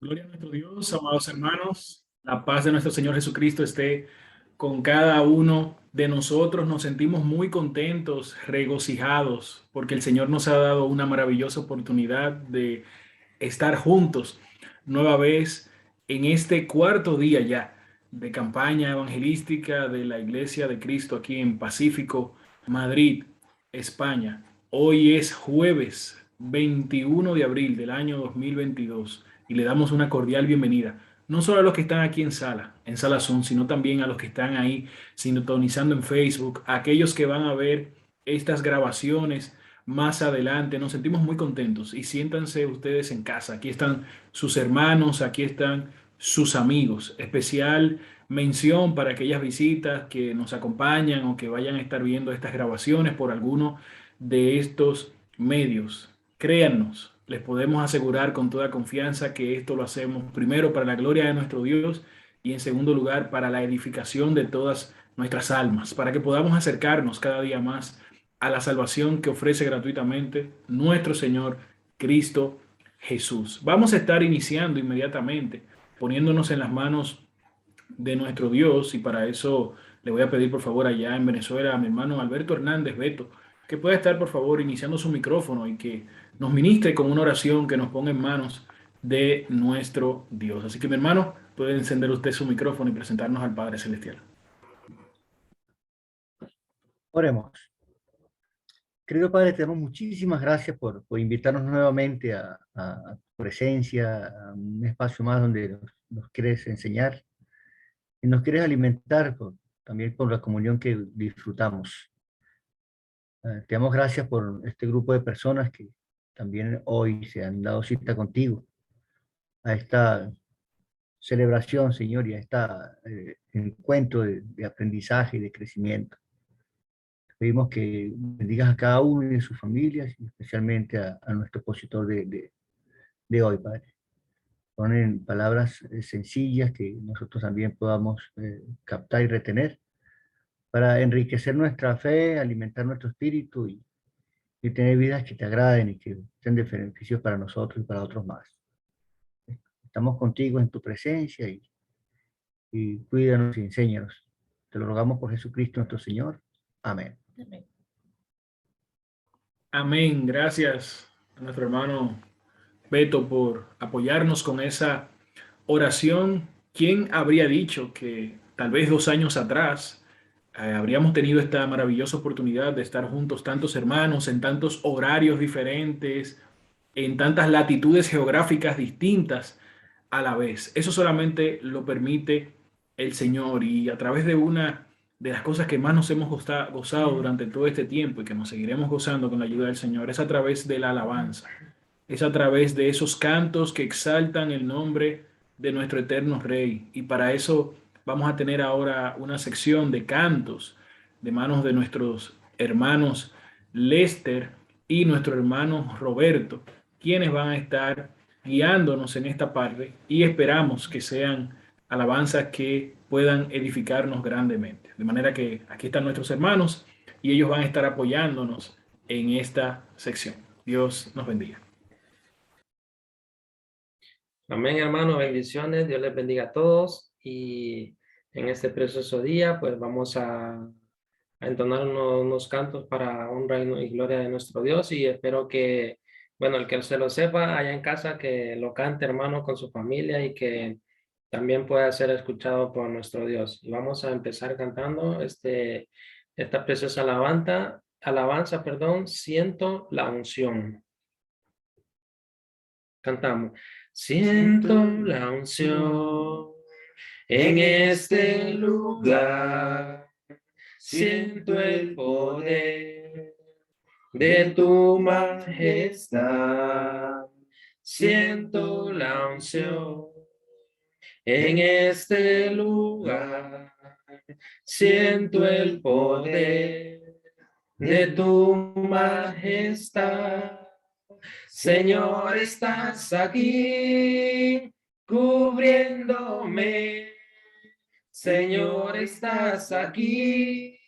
Gloria a nuestro Dios, amados hermanos. La paz de nuestro Señor Jesucristo esté con cada uno de nosotros. Nos sentimos muy contentos, regocijados, porque el Señor nos ha dado una maravillosa oportunidad de estar juntos nueva vez en este cuarto día ya de campaña evangelística de la Iglesia de Cristo aquí en Pacífico, Madrid, España. Hoy es jueves 21 de abril del año 2022 y le damos una cordial bienvenida, no solo a los que están aquí en sala Zoom, sino también a los que están ahí sintonizando en Facebook, a aquellos que van a ver estas grabaciones más adelante. Nos sentimos muy contentos y siéntanse ustedes en casa. Aquí están sus hermanos, aquí están sus amigos. Especial mención para aquellas visitas que nos acompañan o que vayan a estar viendo estas grabaciones por alguno de estos medios. Créannos, les podemos asegurar con toda confianza que esto lo hacemos primero para la gloria de nuestro Dios y en segundo lugar para la edificación de todas nuestras almas, para que podamos acercarnos cada día más a la salvación que ofrece gratuitamente nuestro Señor Cristo Jesús. Vamos a estar iniciando inmediatamente, poniéndonos en las manos de nuestro Dios, y para eso le voy a pedir por favor allá en Venezuela a mi hermano Alberto Hernández Beto, que pueda estar por favor iniciando su micrófono y que nos ministre con una oración que nos ponga en manos de nuestro Dios. Así que mi hermano, puede encender usted su micrófono y presentarnos al Padre Celestial. Oremos. Querido Padre, te damos muchísimas gracias por invitarnos nuevamente a tu presencia, a un espacio más donde nos quieres enseñar y nos quieres alimentar también por la comunión que disfrutamos. Te damos gracias por este grupo de personas que también hoy se han dado cita contigo a esta celebración, Señor, y a este encuentro de aprendizaje y de crecimiento. Pedimos que bendigas a cada uno de sus familias y especialmente a nuestro expositor de hoy, Padre. Ponen palabras sencillas que nosotros también podamos captar y retener para enriquecer nuestra fe, alimentar nuestro espíritu y tener vidas que te agraden y que sean de beneficio para nosotros y para otros más. Estamos contigo en tu presencia y cuídanos y enséñanos. Te lo rogamos por Jesucristo nuestro Señor. Amén. Amén. Amén. Gracias a nuestro hermano Beto por apoyarnos con esa oración. ¿Quién habría dicho que tal vez 2 años atrás habríamos tenido esta maravillosa oportunidad de estar juntos tantos hermanos en tantos horarios diferentes, en tantas latitudes geográficas distintas a la vez? Eso solamente lo permite el Señor, y a través de una de las cosas que más nos hemos gozado durante todo este tiempo y que nos seguiremos gozando con la ayuda del Señor es a través de la alabanza, es a través de esos cantos que exaltan el nombre de nuestro eterno Rey. Y para eso vamos a tener ahora una sección de cantos de manos de nuestros hermanos Lester y nuestro hermano Roberto, quienes van a estar guiándonos en esta parte, y esperamos que sean alabanzas que puedan edificarnos grandemente. De manera que aquí están nuestros hermanos y ellos van a estar apoyándonos en esta sección. Dios nos bendiga. Amén, hermano, bendiciones, Dios les bendiga a todos, y en este precioso día pues vamos a entonar unos cantos para honra y gloria de nuestro Dios, y espero que, bueno, el que se lo sepa allá en casa, que lo cante, hermano, con su familia, y que también pueda ser escuchado por nuestro Dios. Y vamos a empezar cantando esta preciosa alabanza, perdón, siento la unción. Cantamos. Siento la unción en este lugar, siento el poder de tu majestad, siento la unción en este lugar, siento el poder de tu majestad. Señor, estás aquí cubriéndome. Señor, estás aquí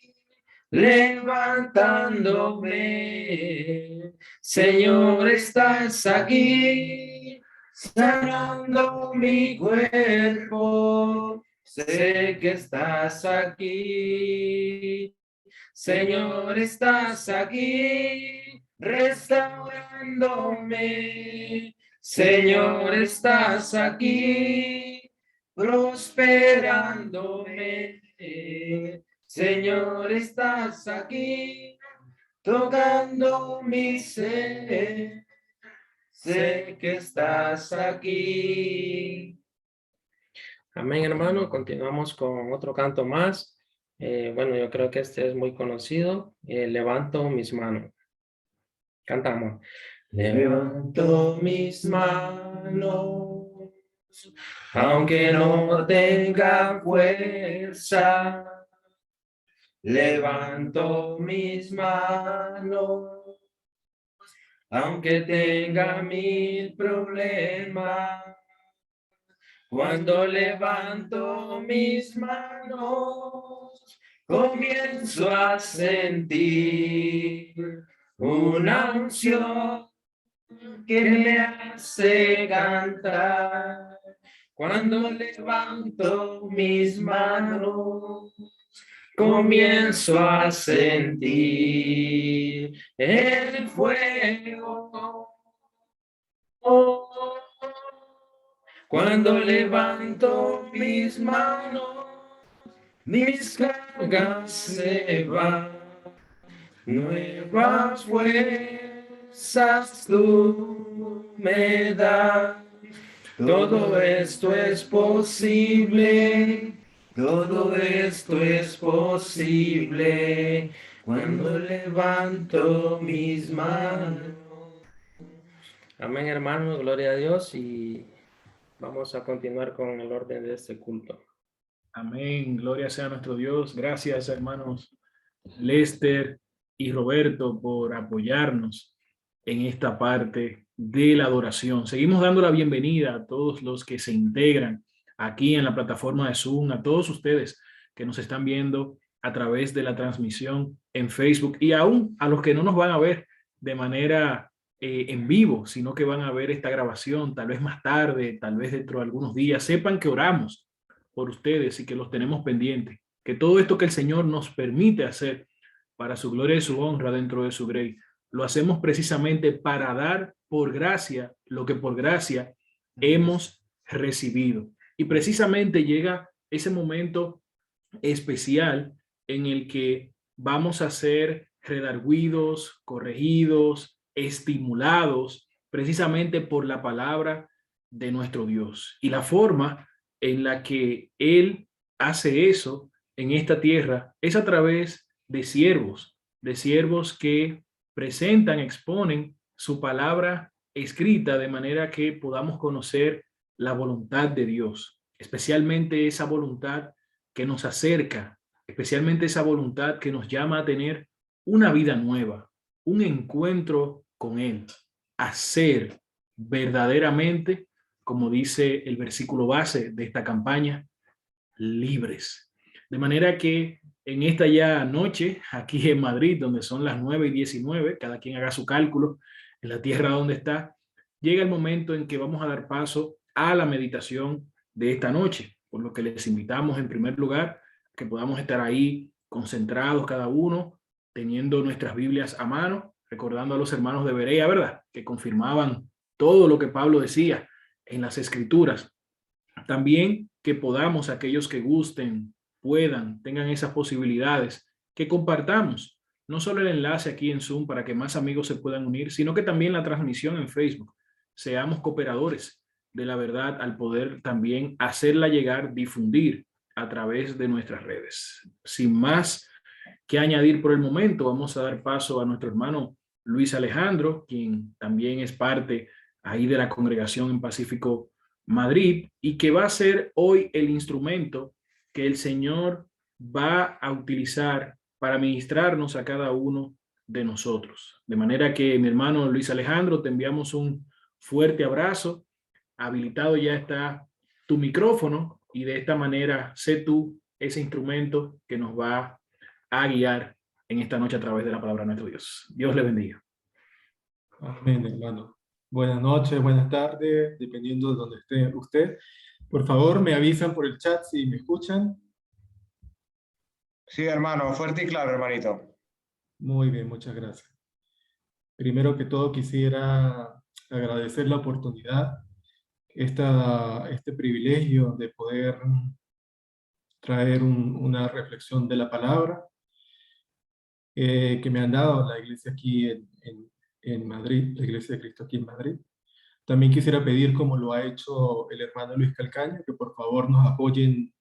levantándome. Señor, estás aquí sanando mi cuerpo. Sé que estás aquí, Señor, estás aquí, restaurándome. Señor, estás aquí, prosperándome. Señor, estás aquí, tocando mi ser. Sé que estás aquí. Amén, hermano. Continuamos con otro canto más. Bueno, yo creo que este es muy conocido. Levanto mis manos. Cantamos. Levanto mis manos, aunque no tenga fuerza. Levanto mis manos, aunque tenga mil problemas. Cuando levanto mis manos, comienzo a sentir una unción que me hace cantar. Cuando levanto mis manos, comienzo a sentir el fuego. Cuando levanto mis manos, mis cargas se van, nuevas fuerzas tú me das. Todo esto es posible, todo esto es posible cuando levanto mis manos. Amén, hermanos, gloria a Dios, y vamos a continuar con el orden de este culto. Amén, gloria sea a nuestro Dios. Gracias, hermanos Lester y Roberto, por apoyarnos en esta parte de la adoración. Seguimos dando la bienvenida a todos los que se integran aquí en la plataforma de Zoom, a todos ustedes que nos están viendo a través de la transmisión en Facebook, y aún a los que no nos van a ver de manera en vivo, sino que van a ver esta grabación tal vez más tarde, tal vez dentro de algunos días. Sepan que oramos por ustedes y que los tenemos pendientes, que todo esto que el Señor nos permite hacer para su gloria y su honra dentro de su grey, lo hacemos precisamente para dar por gracia lo que por gracia hemos recibido. Y precisamente llega ese momento especial en el que vamos a ser redarguidos, corregidos, estimulados precisamente por la palabra de nuestro Dios. Y la forma en la que Él hace eso en esta tierra es a través de siervos que presentan, exponen su palabra escrita de manera que podamos conocer la voluntad de Dios, especialmente esa voluntad que nos acerca, especialmente esa voluntad que nos llama a tener una vida nueva, un encuentro con Él, a ser verdaderamente, como dice el versículo base de esta campaña, libres. De manera que en esta ya noche, aquí en Madrid, donde son las 9:19, cada quien haga su cálculo en la tierra donde está, llega el momento en que vamos a dar paso a la meditación de esta noche, por lo que les invitamos en primer lugar que podamos estar ahí concentrados cada uno, teniendo nuestras Biblias a mano, recordando a los hermanos de Berea, ¿verdad?, que confirmaban todo lo que Pablo decía en las Escrituras. También que podamos, aquellos que gusten, puedan, tengan esas posibilidades, que compartamos no solo el enlace aquí en Zoom para que más amigos se puedan unir, sino que también la transmisión en Facebook. Seamos cooperadores de la verdad al poder también hacerla llegar, difundir a través de nuestras redes. Sin más que añadir por el momento, vamos a dar paso a nuestro hermano Luis Alejandro, quien también es parte ahí de la congregación en Pacífico Madrid, y que va a ser hoy el instrumento que el Señor va a utilizar para ministrarnos a cada uno de nosotros. De manera que, mi hermano Luis Alejandro, te enviamos un fuerte abrazo. Habilitado ya está tu micrófono, y de esta manera sé tú ese instrumento que nos va a guiar en esta noche a través de la palabra de nuestro Dios. Dios le bendiga. Amén, hermano. Buenas noches, buenas tardes, dependiendo de donde esté usted. Por favor, me avisan por el chat si me escuchan. Sí, hermano, fuerte y claro, hermanito. Muy bien, muchas gracias. Primero que todo, quisiera agradecer la oportunidad, este privilegio de poder traer una reflexión de la palabra que me han dado la iglesia aquí en Madrid, la Iglesia de Cristo aquí en Madrid. También quisiera pedir, como lo ha hecho el hermano Luis Calcaño, que por favor nos apoyen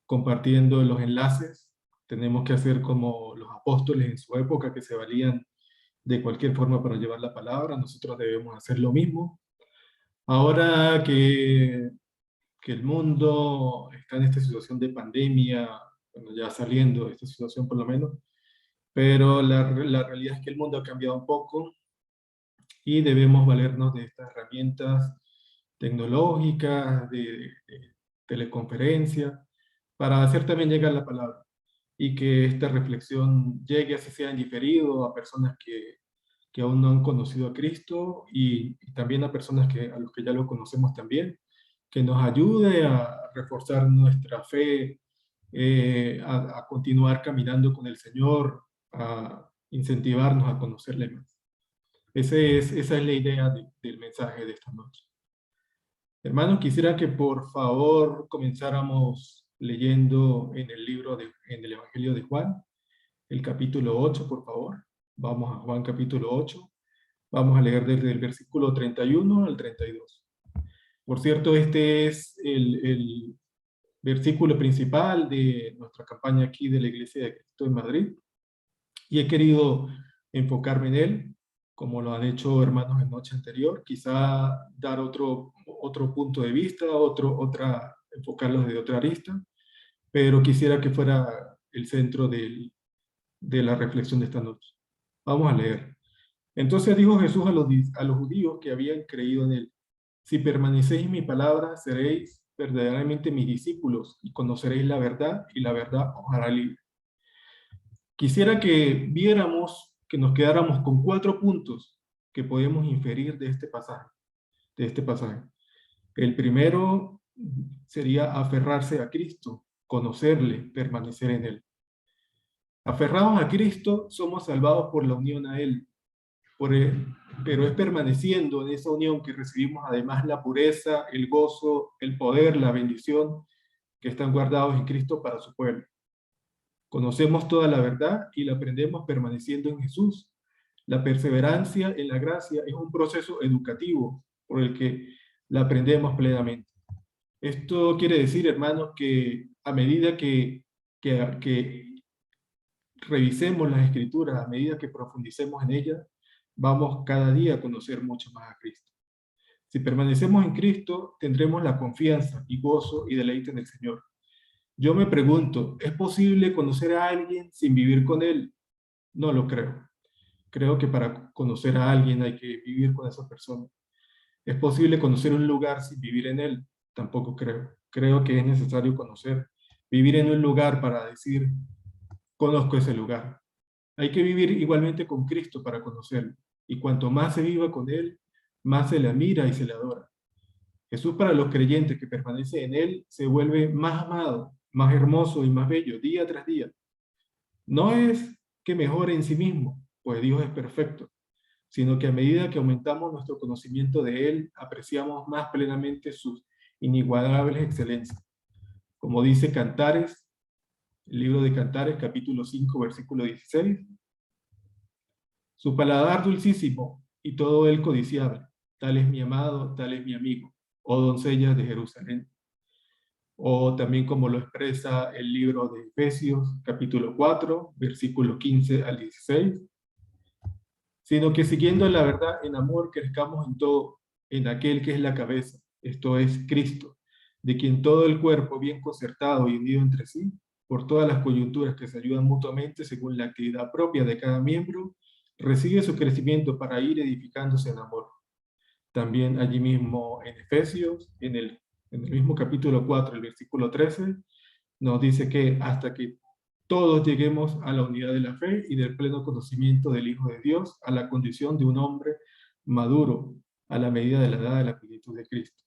compartiendo los enlaces. Tenemos que hacer como los apóstoles en su época, que se valían de cualquier forma para llevar la palabra. Nosotros debemos hacer lo mismo. Ahora que el mundo está en esta situación de pandemia, bueno, ya saliendo de esta situación por lo menos, pero la realidad es que el mundo ha cambiado un poco y debemos valernos de estas herramientas tecnológicas, de teleconferencia, para hacer también llegar la palabra y que esta reflexión llegue, así sea en diferido, a personas que aún no han conocido a Cristo y también a personas a los que ya lo conocemos también, que nos ayude a reforzar nuestra fe, a continuar caminando con el Señor, a incentivarnos a conocerle más. Esa es la idea del mensaje de esta noche. Hermanos, quisiera que por favor comenzáramos leyendo en en el Evangelio de Juan, el capítulo 8, por favor. Vamos a Juan capítulo 8. Vamos a leer desde el versículo 31 al 32. Por cierto, este es el versículo principal de nuestra campaña aquí de la Iglesia de Cristo en Madrid. Y he querido enfocarme en él, como lo han hecho hermanos en noche anterior, quizá dar otro punto de vista, enfocarlo desde otra arista, pero quisiera que fuera el centro de la reflexión de esta noche. Vamos a leer. Entonces dijo Jesús a los judíos que habían creído en él: si permanecéis en mi palabra, seréis verdaderamente mis discípulos y conoceréis la verdad, y la verdad os hará libre. Quisiera que viéramos, que nos quedáramos con 4 puntos que podemos inferir de este pasaje. El primero sería aferrarse a Cristo, conocerle, permanecer en él. Aferrados a Cristo, somos salvados por la unión a él, pero es permaneciendo en esa unión que recibimos además la pureza, el gozo, el poder, la bendición que están guardados en Cristo para su pueblo. Conocemos toda la verdad y la aprendemos permaneciendo en Jesús. La perseverancia en la gracia es un proceso educativo por el que la aprendemos plenamente. Esto quiere decir, hermanos, que a medida que revisemos las Escrituras, a medida que profundicemos en ellas, vamos cada día a conocer mucho más a Cristo. Si permanecemos en Cristo, tendremos la confianza y gozo y deleite en el Señor. Yo me pregunto, ¿es posible conocer a alguien sin vivir con él? No lo creo. Creo que para conocer a alguien hay que vivir con esa persona. ¿Es posible conocer un lugar sin vivir en él? Tampoco creo. Creo que es necesario vivir en un lugar para decir, conozco ese lugar. Hay que vivir igualmente con Cristo para conocerlo. Y cuanto más se viva con él, más se le admira y se le adora. Jesús, para los creyentes que permanecen en él, se vuelve más amado, más hermoso y más bello día tras día. No es que mejore en sí mismo, pues Dios es perfecto, sino que a medida que aumentamos nuestro conocimiento de él, apreciamos más plenamente sus inigualables excelencias. Como dice Cantares, el libro de Cantares, capítulo 5, versículo 16, su paladar dulcísimo y todo él codiciable, tal es mi amado, tal es mi amigo, oh doncellas de Jerusalén. O también como lo expresa el libro de Efesios, capítulo 4, versículos 15 al 16, sino que siguiendo la verdad en amor crezcamos en todo, en aquel que es la cabeza, esto es Cristo, de quien todo el cuerpo bien concertado y unido entre sí, por todas las coyunturas que se ayudan mutuamente según la actividad propia de cada miembro, recibe su crecimiento para ir edificándose en amor. También allí mismo en Efesios, en el mismo capítulo 4, el versículo 13, nos dice que hasta que todos lleguemos a la unidad de la fe y del pleno conocimiento del Hijo de Dios, a la condición de un hombre maduro, a la medida de la edad de la plenitud de Cristo.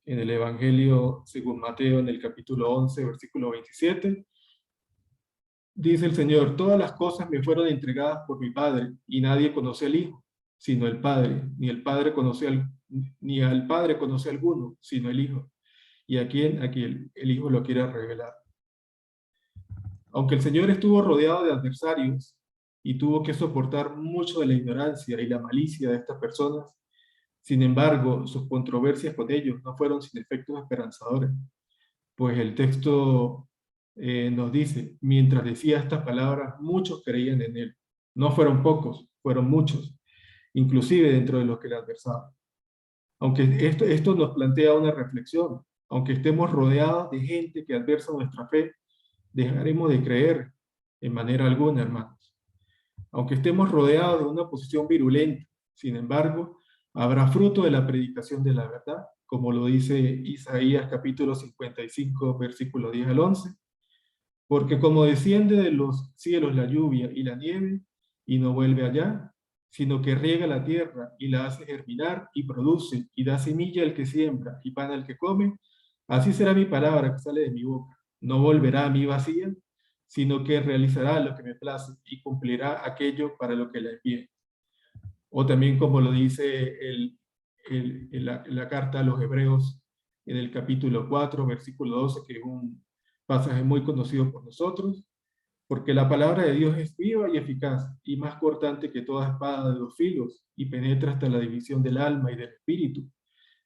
En el Evangelio según Mateo, en el capítulo 11, versículo 27, dice el Señor: todas las cosas me fueron entregadas por mi Padre, y nadie conoce al Hijo, sino el Padre, ni al Padre conoce alguno, sino el Hijo, y a quien el Hijo lo quiera revelar. Aunque el Señor estuvo rodeado de adversarios y tuvo que soportar mucho de la ignorancia y la malicia de estas personas, sin embargo, sus controversias con ellos no fueron sin efectos esperanzadores, pues el texto nos dice: mientras decía estas palabras, muchos creían en él. No fueron pocos, fueron muchos, inclusive dentro de los que le adversaban. Aunque esto nos plantea una reflexión: aunque estemos rodeados de gente que adversa nuestra fe, dejaremos de creer en manera alguna, hermanos. Aunque estemos rodeados de una posición virulenta, sin embargo, habrá fruto de la predicación de la verdad, como lo dice Isaías capítulo 55, versículo 10 al 11. Porque como desciende de los cielos la lluvia y la nieve, y no vuelve allá, sino que riega la tierra y la hace germinar y produce, y da semilla al que siembra y pan al que come, así será mi palabra que sale de mi boca. No volverá a mí vacía, sino que realizará lo que me place y cumplirá aquello para lo que la envié. O también como lo dice la carta a los Hebreos en el capítulo 4, versículo 12, que es un pasaje muy conocido por nosotros: porque la palabra de Dios es viva y eficaz, y más cortante que toda espada de dos filos, y penetra hasta la división del alma y del espíritu,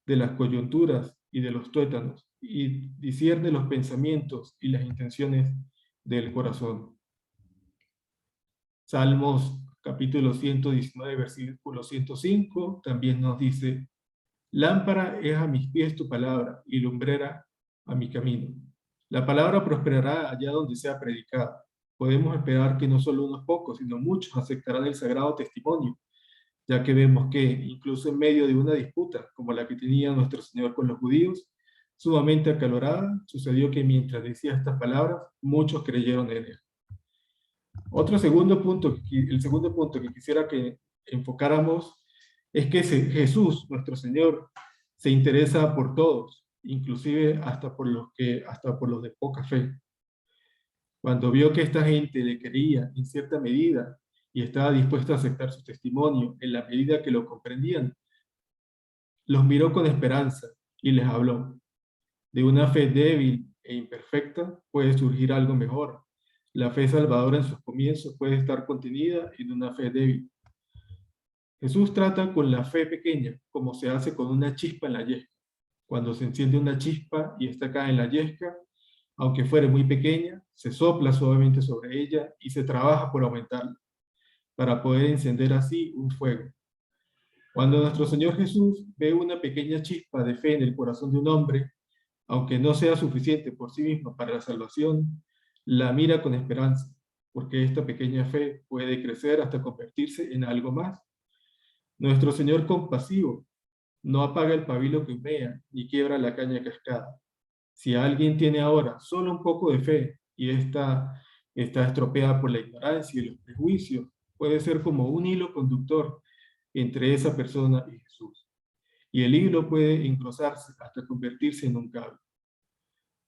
de las coyunturas y de los tuétanos, y discierne los pensamientos y las intenciones del corazón. Salmos capítulo 119, versículo 105, también nos dice: lámpara es a mis pies tu palabra, y lumbrera a mi camino. La palabra prosperará allá donde sea predicada. Podemos esperar que no solo unos pocos, sino muchos aceptarán el sagrado testimonio, ya que vemos que, incluso en medio de una disputa como la que tenía nuestro Señor con los judíos, sumamente acalorada, sucedió que mientras decía estas palabras, muchos creyeron en él. El segundo punto que quisiera que enfocáramos es que Jesús, nuestro Señor, se interesa por todos, inclusive hasta por los de poca fe. Cuando vio que esta gente le quería en cierta medida y estaba dispuesta a aceptar su testimonio en la medida que lo comprendían, los miró con esperanza y les habló: de una fe débil e imperfecta puede surgir algo mejor. La fe salvadora en sus comienzos puede estar contenida en una fe débil. Jesús trata con la fe pequeña como se hace con una chispa en la yesca. Cuando se enciende una chispa y esta cae en la yesca, aunque fuere muy pequeña, se sopla suavemente sobre ella y se trabaja por aumentarla, para poder encender así un fuego. Cuando nuestro Señor Jesús ve una pequeña chispa de fe en el corazón de un hombre, aunque no sea suficiente por sí misma para la salvación, la mira con esperanza, porque esta pequeña fe puede crecer hasta convertirse en algo más. Nuestro Señor compasivo no apaga el pabilo que humea, ni quiebra la caña cascada. Si alguien tiene ahora solo un poco de fe y está estropeada por la ignorancia y los prejuicios, puede ser como un hilo conductor entre esa persona y Jesús. Y el hilo puede engrosarse hasta convertirse en un cable.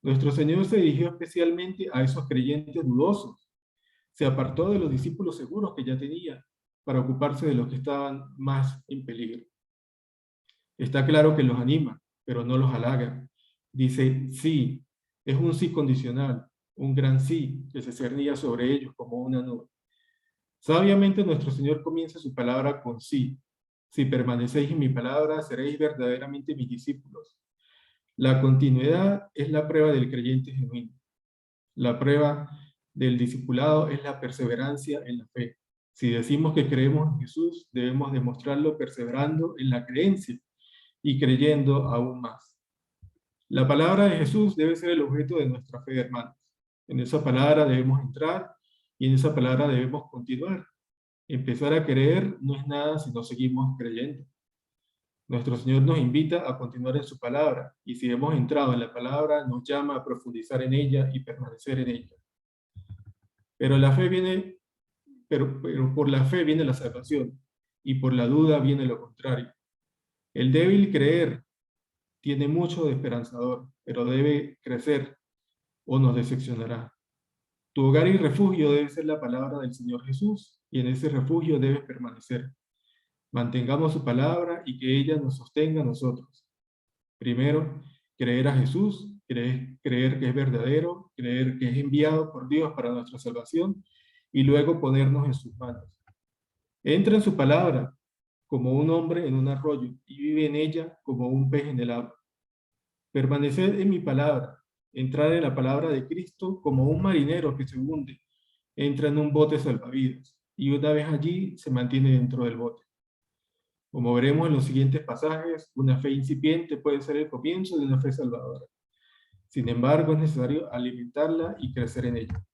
Nuestro Señor se dirigió especialmente a esos creyentes dudosos. Se apartó de los discípulos seguros que ya tenía para ocuparse de los que estaban más en peligro. Está claro que los anima, pero no los halaga. Dice sí, es un sí condicional, un gran sí que se cernía sobre ellos como una nube. Sabiamente nuestro Señor comienza su palabra con sí. Si permanecéis en mi palabra, seréis verdaderamente mis discípulos. La continuidad es la prueba del creyente genuino. La prueba del discipulado es la perseverancia en la fe. Si decimos que creemos en Jesús, debemos demostrarlo perseverando en la creencia y creyendo aún más. La palabra de Jesús debe ser el objeto de nuestra fe, hermanos. En esa palabra debemos entrar y en esa palabra debemos continuar. Empezar a creer no es nada si no seguimos creyendo. Nuestro Señor nos invita a continuar en su palabra, y si hemos entrado en la palabra, nos llama a profundizar en ella y permanecer en ella. Pero por la fe viene la salvación, y por la duda viene lo contrario. El débil creer tiene mucho de esperanzador, pero debe crecer o nos decepcionará. Tu hogar y refugio debe ser la palabra del Señor Jesús, y en ese refugio debes permanecer. Mantengamos su palabra y que ella nos sostenga a nosotros. Primero, creer a Jesús, creer que es verdadero, creer que es enviado por Dios para nuestra salvación, y luego ponernos en sus manos. Entra en su palabra como un hombre en un arroyo, y vive en ella como un pez en el agua. Permaneced en mi palabra, entrar en la palabra de Cristo como un marinero que se hunde, entra en un bote salvavidas, y una vez allí se mantiene dentro del bote. Como veremos en los siguientes pasajes, una fe incipiente puede ser el comienzo de una fe salvadora. Sin embargo, es necesario alimentarla y crecer en ella.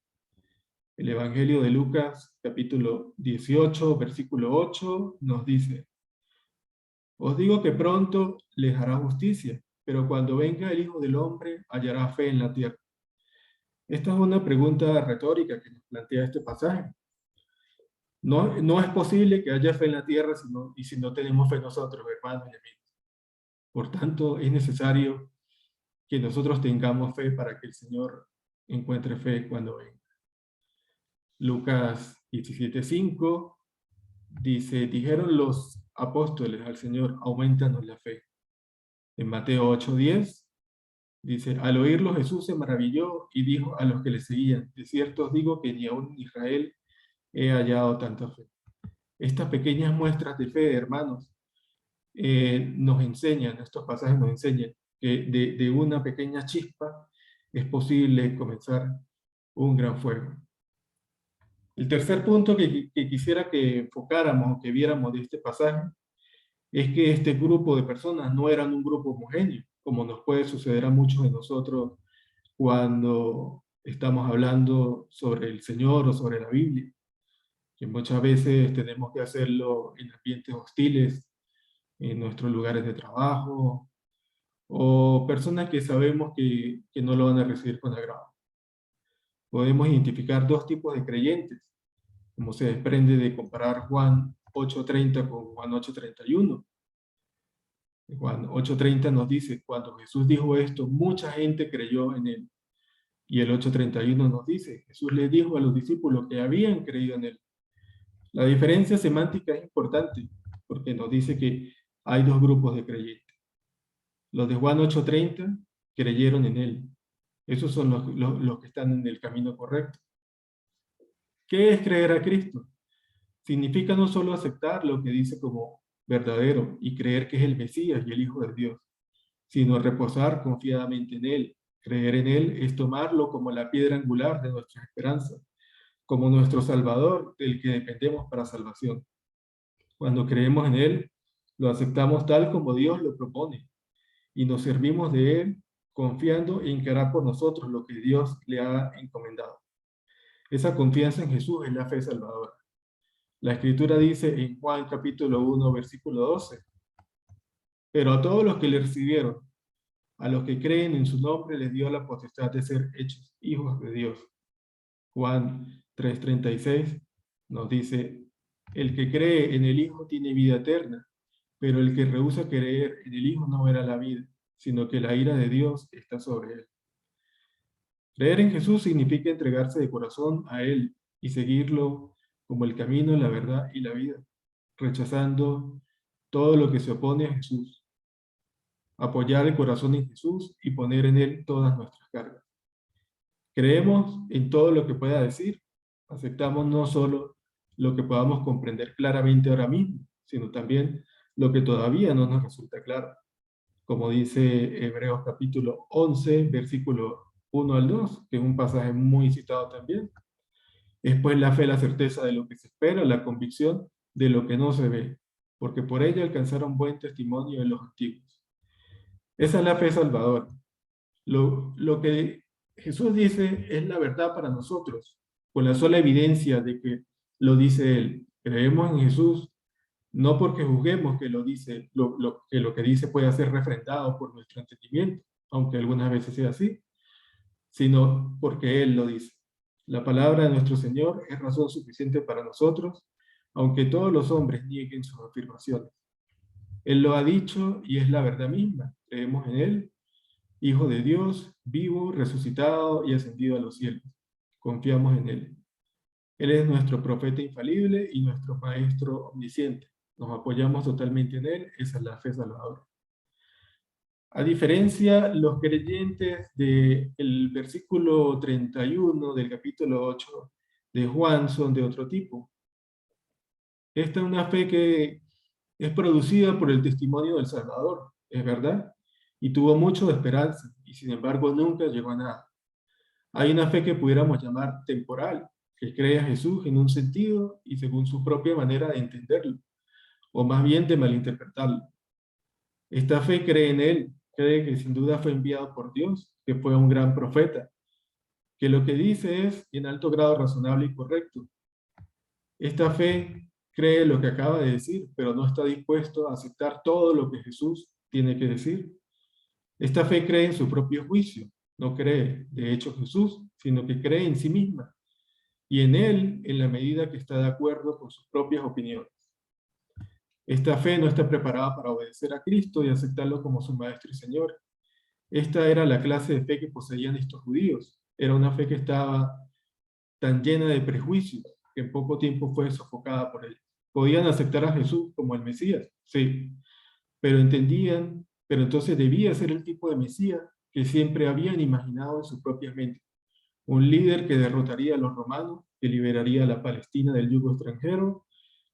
El Evangelio de Lucas, capítulo 18, versículo 8, nos dice: Os digo que pronto les hará justicia, pero cuando venga el Hijo del Hombre, hallará fe en la tierra. Esta es una pregunta retórica que nos plantea este pasaje. No es posible que haya fe en la tierra si no tenemos fe nosotros, hermanos y amigos. Por tanto, es necesario que nosotros tengamos fe para que el Señor encuentre fe cuando venga. Lucas 17:5 dice: dijeron los apóstoles al Señor, aumentanos la fe. En Mateo 8:10 dice: al oírlo Jesús se maravilló y dijo a los que le seguían: de cierto os digo que ni aún en Israel he hallado tanta fe. Estas pequeñas muestras de fe, hermanos, nos enseñan, estos pasajes nos enseñan que de una pequeña chispa es posible comenzar un gran fuego. El tercer punto que quisiera que enfocáramos o que viéramos de este pasaje es que este grupo de personas no eran un grupo homogéneo, como nos puede suceder a muchos de nosotros cuando estamos hablando sobre el Señor o sobre la Biblia, que muchas veces tenemos que hacerlo en ambientes hostiles, en nuestros lugares de trabajo, o personas que sabemos que no lo van a recibir con agrado. Podemos identificar dos tipos de creyentes, como se desprende de comparar Juan 8:30 con Juan 8:31. Juan 8:30 nos dice: cuando Jesús dijo esto, mucha gente creyó en él. Y el 8:31 nos dice: Jesús le dijo a los discípulos que habían creído en él. La diferencia semántica es importante, porque nos dice que hay dos grupos de creyentes. Los de Juan 8:30 creyeron en él. Esos son los que están en el camino correcto. ¿Qué es creer a Cristo? Significa no solo aceptar lo que dice como verdadero y creer que es el Mesías y el Hijo de Dios, sino reposar confiadamente en Él. Creer en Él es tomarlo como la piedra angular de nuestra esperanza, como nuestro Salvador del que dependemos para salvación. Cuando creemos en Él, lo aceptamos tal como Dios lo propone y nos servimos de Él confiando en que hará por nosotros lo que Dios le ha encomendado. Esa confianza en Jesús es la fe salvadora. La Escritura dice en Juan capítulo 1, versículo 12: pero a todos los que le recibieron, a los que creen en su nombre, les dio la potestad de ser hechos hijos de Dios. Juan 3:36 nos dice: el que cree en el Hijo tiene vida eterna, pero el que rehúsa creer en el Hijo no verá la vida, sino que la ira de Dios está sobre él. Creer en Jesús significa entregarse de corazón a Él y seguirlo como el camino, la verdad y la vida, rechazando todo lo que se opone a Jesús. Apoyar el corazón en Jesús y poner en Él todas nuestras cargas. Creemos en todo lo que pueda decir. Aceptamos no solo lo que podamos comprender claramente ahora mismo, sino también lo que todavía no nos resulta claro. Como dice Hebreos capítulo 11, versículo 1 al 2, que es un pasaje muy citado también. Es pues la fe, la certeza de lo que se espera, la convicción de lo que no se ve, porque por ella alcanzaron buen testimonio en los antiguos. Esa es la fe salvadora. Lo que Jesús dice es la verdad para nosotros, con la sola evidencia de que lo dice Él. Creemos en Jesús, no porque juzguemos que lo que dice pueda ser refrendado por nuestro entendimiento, aunque algunas veces sea así, sino porque Él lo dice. La palabra de nuestro Señor es razón suficiente para nosotros, aunque todos los hombres nieguen sus afirmaciones. Él lo ha dicho y es la verdad misma. Creemos en Él, Hijo de Dios, vivo, resucitado y ascendido a los cielos. Confiamos en Él. Él es nuestro profeta infalible y nuestro maestro omnisciente. Nos apoyamos totalmente en Él. Esa es la fe salvadora. A diferencia, los creyentes del versículo 31 del capítulo 8 de Juan son de otro tipo. Esta es una fe que es producida por el testimonio del Salvador, es verdad, y tuvo mucho de esperanza, y sin embargo nunca llegó a nada. Hay una fe que pudiéramos llamar temporal, que cree a Jesús en un sentido y según su propia manera de entenderlo, o más bien de malinterpretarlo. Esta fe cree en Él, cree que sin duda fue enviado por Dios, que fue un gran profeta, que lo que dice es en alto grado razonable y correcto. Esta fe cree lo que acaba de decir, pero no está dispuesto a aceptar todo lo que Jesús tiene que decir. Esta fe cree en su propio juicio, no cree de hecho Jesús, sino que cree en sí misma y en Él en la medida que está de acuerdo con sus propias opiniones. Esta fe no está preparada para obedecer a Cristo y aceptarlo como su Maestro y Señor. Esta era la clase de fe que poseían estos judíos. Era una fe que estaba tan llena de prejuicios que en poco tiempo fue sofocada por ellos. Podían aceptar a Jesús como el Mesías, sí, pero entendían, pero entonces debía ser el tipo de Mesías que siempre habían imaginado en sus propias mentes. Un líder que derrotaría a los romanos, que liberaría a la Palestina del yugo extranjero,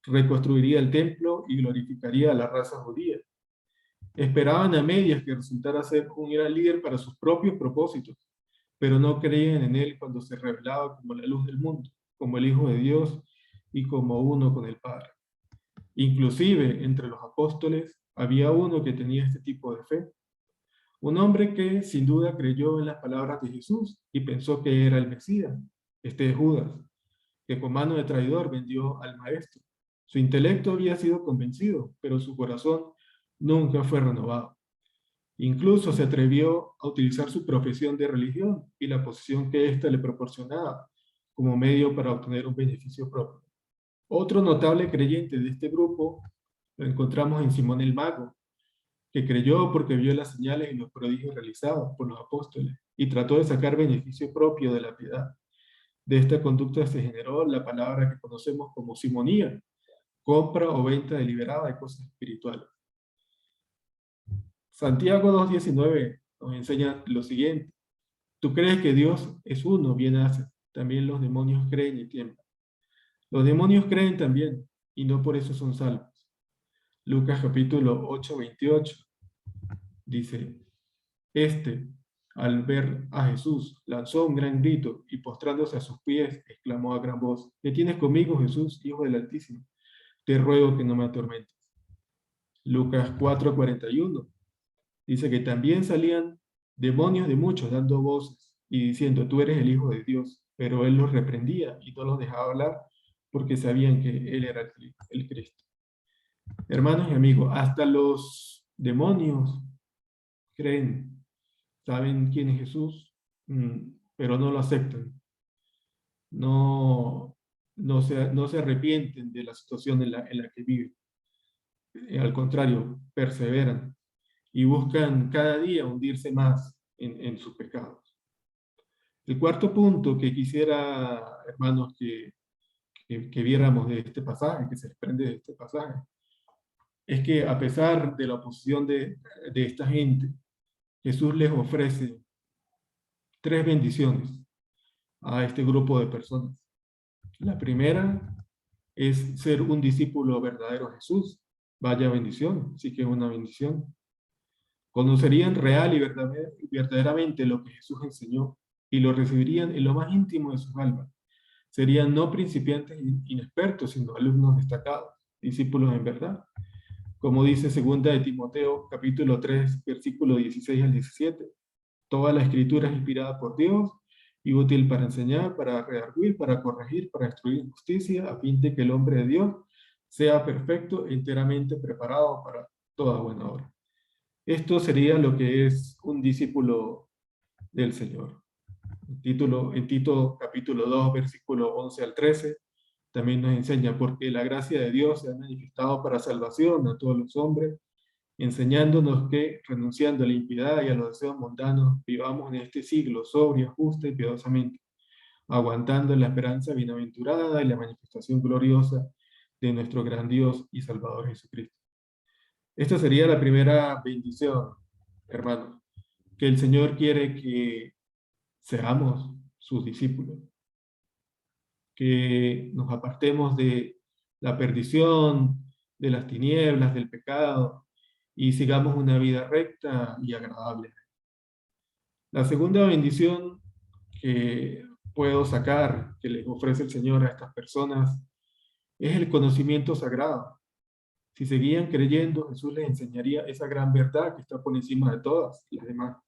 reconstruiría el templo y glorificaría a la raza judía. Esperaban a medias que resultara ser un gran líder para sus propios propósitos, pero no creían en él cuando se revelaba como la luz del mundo, como el Hijo de Dios y como uno con el Padre. Inclusive entre los apóstoles había uno que tenía este tipo de fe, un hombre que sin duda creyó en las palabras de Jesús y pensó que era el Mesías, este es Judas, que con mano de traidor vendió al Maestro. Su intelecto había sido convencido, pero su corazón nunca fue renovado. Incluso se atrevió a utilizar su profesión de religión y la posición que ésta le proporcionaba como medio para obtener un beneficio propio. Otro notable creyente de este grupo lo encontramos en Simón el Mago, que creyó porque vio las señales y los prodigios realizados por los apóstoles y trató de sacar beneficio propio de la piedad. De esta conducta se generó la palabra que conocemos como simonía, compra o venta deliberada de cosas espirituales. Santiago 2:19 nos enseña lo siguiente: tú crees que Dios es uno, bien haces, también los demonios creen y tiemblan. Los demonios creen también, y no por eso son salvos. Lucas capítulo 8:28 dice, al ver a Jesús, lanzó un gran grito y postrándose a sus pies, exclamó a gran voz, ¿qué tienes conmigo, Jesús, Hijo del Altísimo? Te ruego que no me atormentes. Lucas 4:41 dice que también salían demonios de muchos dando voces y diciendo, tú eres el Hijo de Dios. Pero él los reprendía y no los dejaba hablar porque sabían que él era el Cristo. Hermanos y amigos, hasta los demonios creen, saben quién es Jesús, pero no lo aceptan. No se arrepienten de la situación en la que viven. Al contrario, perseveran y buscan cada día hundirse más en sus pecados. El cuarto punto que quisiera, hermanos, que viéramos de este pasaje, que se desprende de este pasaje, es que a pesar de la oposición de esta gente, Jesús les ofrece 3 bendiciones a este grupo de personas. La primera es ser un discípulo verdadero de Jesús. Vaya bendición, sí que es una bendición. Conocerían real y verdaderamente lo que Jesús enseñó y lo recibirían en lo más íntimo de sus almas. Serían no principiantes inexpertos, sino alumnos destacados, discípulos en verdad. Como dice 2 de Timoteo, capítulo 3, versículo 16 al 17. Toda la escritura es inspirada por Dios y útil para enseñar, para redarguir, para corregir, para instruir en justicia, a fin de que el hombre de Dios sea perfecto e enteramente preparado para toda buena obra. Esto sería lo que es un discípulo del Señor. En Tito capítulo 2, versículo 11 al 13, también nos enseña, porque la gracia de Dios se ha manifestado para salvación a todos los hombres, enseñándonos que, renunciando a la impiedad y a los deseos mundanos, vivamos en este siglo sobria, justa y piadosamente, aguantando la esperanza bienaventurada y la manifestación gloriosa de nuestro gran Dios y Salvador Jesucristo. Esta sería la primera bendición, hermanos, que el Señor quiere que seamos sus discípulos, que nos apartemos de la perdición, de las tinieblas, del pecado, y sigamos una vida recta y agradable. La segunda bendición que puedo sacar, que les ofrece el Señor a estas personas, es el conocimiento sagrado. Si seguían creyendo, Jesús les enseñaría esa gran verdad que está por encima de todas las demás,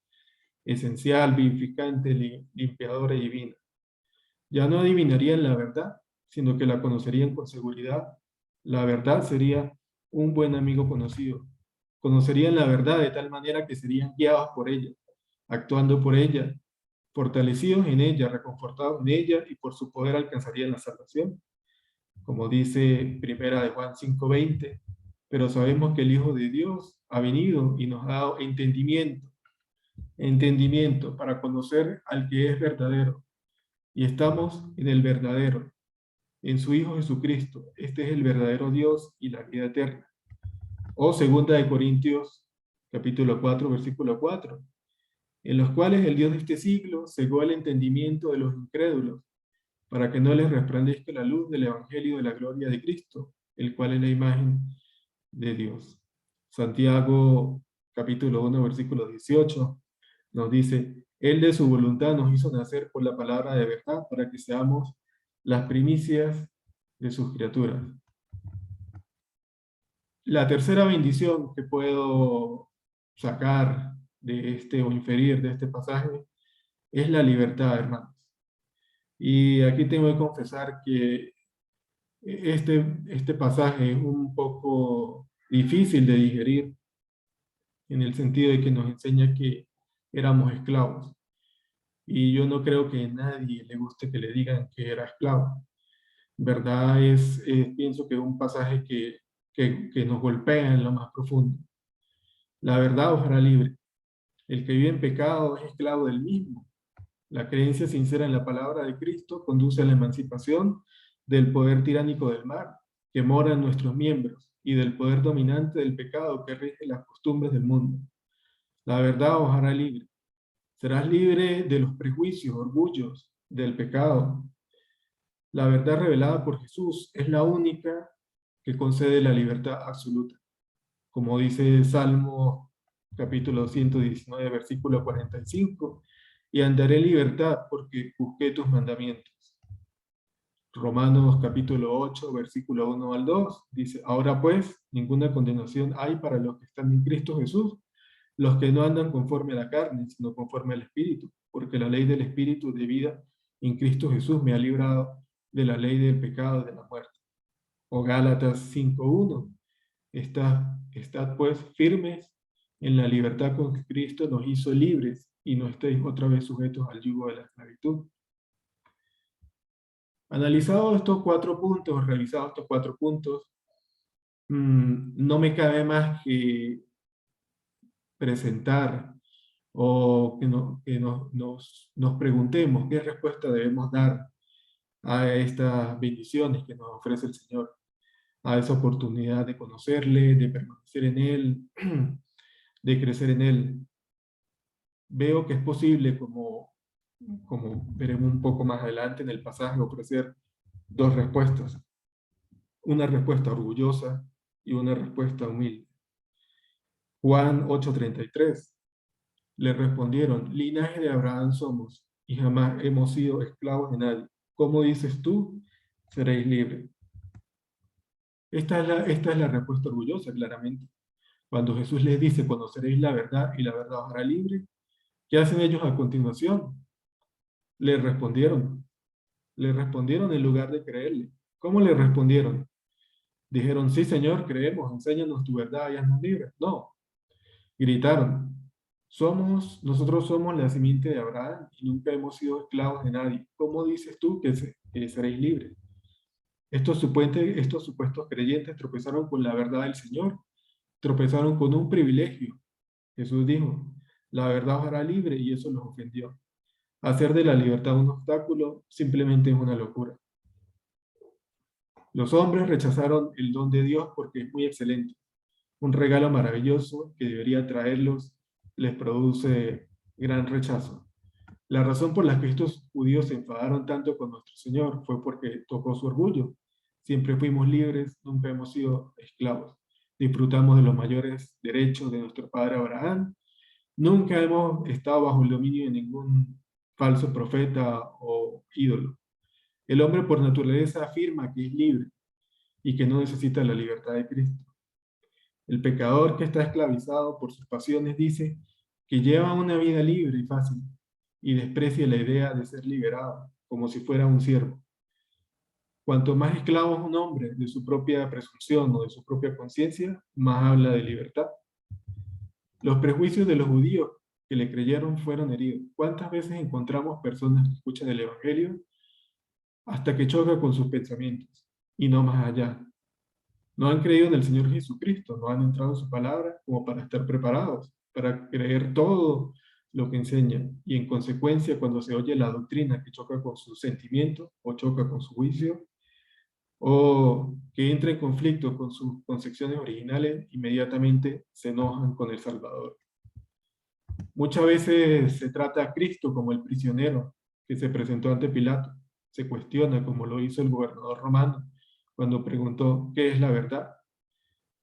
esencial, vivificante, limpiadora y divina. Ya no adivinarían la verdad, sino que la conocerían con seguridad. La verdad sería un buen amigo conocido. Conocerían la verdad de tal manera que serían guiados por ella, actuando por ella, fortalecidos en ella, reconfortados en ella, y por su poder alcanzarían la salvación. Como dice Primera de Juan 5:20, pero sabemos que el Hijo de Dios ha venido y nos ha dado entendimiento para conocer al que es verdadero. Y estamos en el verdadero, en su Hijo Jesucristo. Este es el verdadero Dios y la vida eterna. O 2 Corintios capítulo 4, versículo 4, en los cuales el Dios de este siglo cegó el entendimiento de los incrédulos, para que no les resplandezca la luz del Evangelio de la gloria de Cristo, el cual es la imagen de Dios. Santiago capítulo 1, versículo 18, nos dice: Él de su voluntad nos hizo nacer por la palabra de verdad, para que seamos las primicias de sus criaturas. La tercera bendición que puedo sacar de este o inferir de este pasaje es la libertad, hermanos. Y aquí tengo que confesar que este pasaje es un poco difícil de digerir, en el sentido de que nos enseña que éramos esclavos. Y yo no creo que a nadie le guste que le digan que era esclavo. ¿Verdad? Pienso que es un pasaje que nos golpea en lo más profundo. La verdad os hará libre. El que vive en pecado es esclavo del mismo. La creencia sincera en la palabra de Cristo conduce a la emancipación del poder tiránico del mal, que mora en nuestros miembros, y del poder dominante del pecado que rige las costumbres del mundo. La verdad os hará libre. Serás libre de los prejuicios, orgullos, del pecado. La verdad revelada por Jesús es la única que concede la libertad absoluta. Como dice Salmo capítulo 119, versículo 45, y andaré en libertad porque busqué tus mandamientos. Romanos capítulo 8, versículo 1 al 2, dice: ahora pues, ninguna condenación hay para los que están en Cristo Jesús, los que no andan conforme a la carne, sino conforme al Espíritu, porque la ley del Espíritu de vida en Cristo Jesús me ha librado de la ley del pecado y de la muerte. O Gálatas 5:1, estad pues firmes en la libertad con que Cristo nos hizo libres, y no estéis otra vez sujetos al yugo de la esclavitud. Analizados estos 4 puntos, revisados estos 4 puntos, no me cabe más que presentar o que nos preguntemos qué respuesta debemos dar a estas bendiciones que nos ofrece el Señor, a esa oportunidad de conocerle, de permanecer en Él, de crecer en Él. Veo que es posible, como veremos un poco más adelante en el pasaje, ofrecer 2 respuestas. Una respuesta orgullosa y una respuesta humilde. Juan 8:33. Le respondieron: linaje de Abraham somos, y jamás hemos sido esclavos de nadie. ¿Cómo dices tú? Seréis libres. Esta es la respuesta orgullosa, claramente. Cuando Jesús les dice: conoceréis la verdad y la verdad os hará libre, ¿qué hacen ellos a continuación? Le respondieron en lugar de creerle. ¿Cómo le respondieron? Dijeron: sí, Señor, creemos, enséñanos tu verdad y haznos libres. No, gritaron: nosotros somos la simiente de Abraham y nunca hemos sido esclavos de nadie. ¿Cómo dices tú que seréis libres? Estos supuestos creyentes tropezaron con la verdad del Señor tropezaron con un privilegio. Jesús dijo, la verdad os hará libre, y eso los ofendió. Hacer de la libertad un obstáculo simplemente es una locura. Los hombres rechazaron el don de Dios porque es muy excelente. Un regalo maravilloso que debería traerlos les produce gran rechazo. La razón por la que estos judíos se enfadaron tanto con nuestro Señor fue porque tocó su orgullo. Siempre fuimos libres, nunca hemos sido esclavos. Disfrutamos de los mayores derechos de nuestro padre Abraham. Nunca hemos estado bajo el dominio de ningún falso profeta o ídolo. El hombre por naturaleza afirma que es libre y que no necesita la libertad de Cristo. El pecador que está esclavizado por sus pasiones dice que lleva una vida libre y fácil y desprecia la idea de ser liberado, como si fuera un siervo. Cuanto más esclavo es un hombre de su propia presunción o de su propia conciencia, más habla de libertad. Los prejuicios de los judíos que le creyeron fueron heridos. ¿Cuántas veces encontramos personas que escuchan el Evangelio hasta que choca con sus pensamientos y no más allá? No han creído en el Señor Jesucristo, no han entrado en su palabra como para estar preparados, para creer todo lo que enseña. Y en consecuencia, cuando se oye la doctrina que choca con sus sentimientos o choca con su juicio, o que entra en conflicto con sus concepciones originales, inmediatamente se enojan con el Salvador. Muchas veces se trata a Cristo como el prisionero que se presentó ante Pilato. Se cuestiona, como lo hizo el gobernador romano, cuando preguntó ¿qué es la verdad?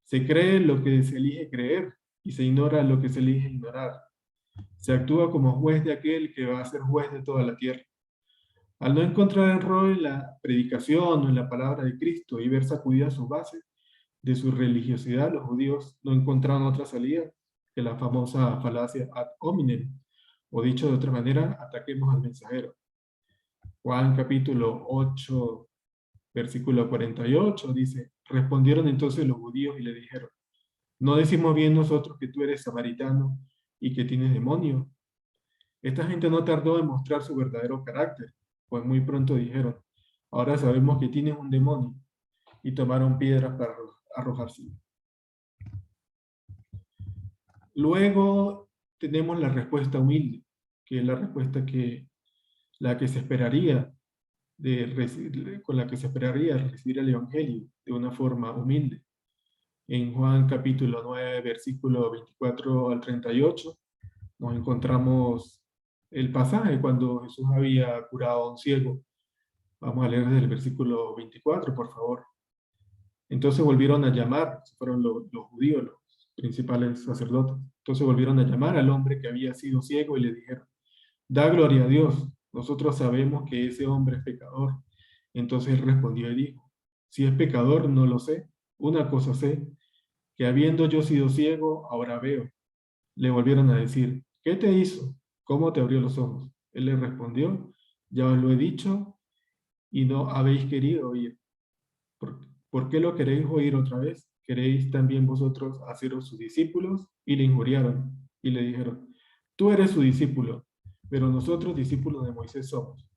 Se cree lo que se elige creer y se ignora lo que se elige ignorar. Se actúa como juez de aquel que va a ser juez de toda la tierra. Al no encontrar error en la predicación o en la palabra de Cristo y ver sacudidas sus bases de su religiosidad, los judíos no encontraron otra salida que la famosa falacia ad hominem, o dicho de otra manera, ataquemos al mensajero. Juan capítulo 8, versículo 48 dice, respondieron entonces los judíos y le dijeron, ¿no decimos bien nosotros que tú eres samaritano y que tienes demonio? Esta gente no tardó en mostrar su verdadero carácter, pues muy pronto dijeron, ahora sabemos que tienes un demonio, y tomaron piedras para arrojarse. Luego tenemos la respuesta humilde, que es la respuesta la que se esperaría con la que se esperaría recibir el Evangelio de una forma humilde. En Juan capítulo 9, versículo 24 al 38, nos encontramos el pasaje cuando Jesús había curado a un ciego. Vamos a leer desde el versículo 24, por favor. Entonces volvieron a llamar, fueron los judíos, los principales sacerdotes. Entonces volvieron a llamar al hombre que había sido ciego y le dijeron, da gloria a Dios, nosotros sabemos que ese hombre es pecador. Entonces él respondió y dijo, si es pecador no lo sé, una cosa sé, que habiendo yo sido ciego, ahora veo. Le volvieron a decir, ¿qué te hizo? ¿Cómo te abrió los ojos? Él le respondió, ya os lo he dicho y no habéis querido oír. ¿Por qué lo queréis oír otra vez? ¿Queréis también vosotros haceros sus discípulos? Y le injuriaron y le dijeron, tú eres su discípulo, pero nosotros discípulos de Moisés somos.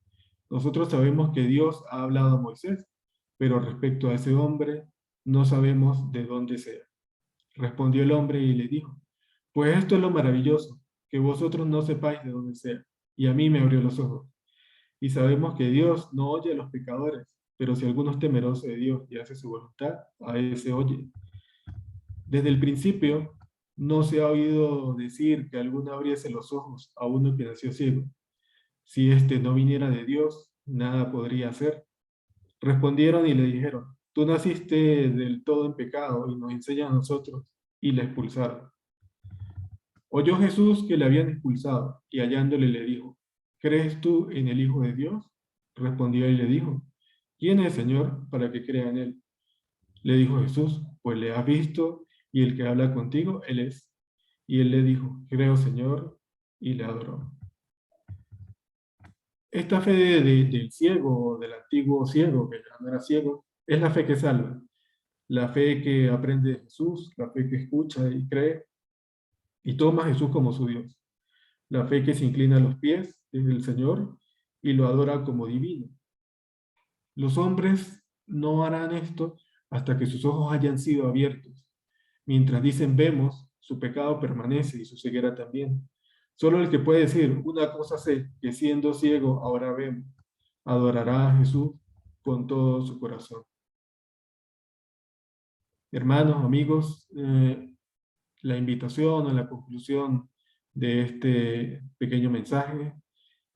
Nosotros sabemos que Dios ha hablado a Moisés, pero respecto a ese hombre no sabemos de dónde sea. Respondió el hombre y le dijo, pues esto es lo maravilloso, que vosotros no sepáis de dónde sea, y a mí me abrió los ojos. Y sabemos que Dios no oye a los pecadores, pero si alguno es temeroso de Dios y hace su voluntad, a ese oye. Desde el principio no se ha oído decir que alguno abriese los ojos a uno que nació ciego. Si éste no viniera de Dios, nada podría hacer. Respondieron y le dijeron, tú naciste del todo en pecado y nos enseñas a nosotros, y le expulsaron. Oyó Jesús que le habían expulsado, y hallándole le dijo, ¿crees tú en el Hijo de Dios? Respondió y le dijo, ¿quién es, Señor, para que crea en él? Le dijo Jesús, pues le has visto, y el que habla contigo, él es. Y él le dijo, creo, Señor, y le adoró. Esta fe del ciego, del antiguo ciego, que ya no era ciego, es la fe que salva. La fe que aprende de Jesús, la fe que escucha y cree, y toma a Jesús como su Dios. La fe que se inclina a los pies del Señor y lo adora como divino. Los hombres no harán esto hasta que sus ojos hayan sido abiertos. Mientras dicen vemos, su pecado permanece y su ceguera también. Solo el que puede decir, una cosa sé, que siendo ciego ahora vemos, adorará a Jesús con todo su corazón. Hermanos, amigos, la invitación o la conclusión de este pequeño mensaje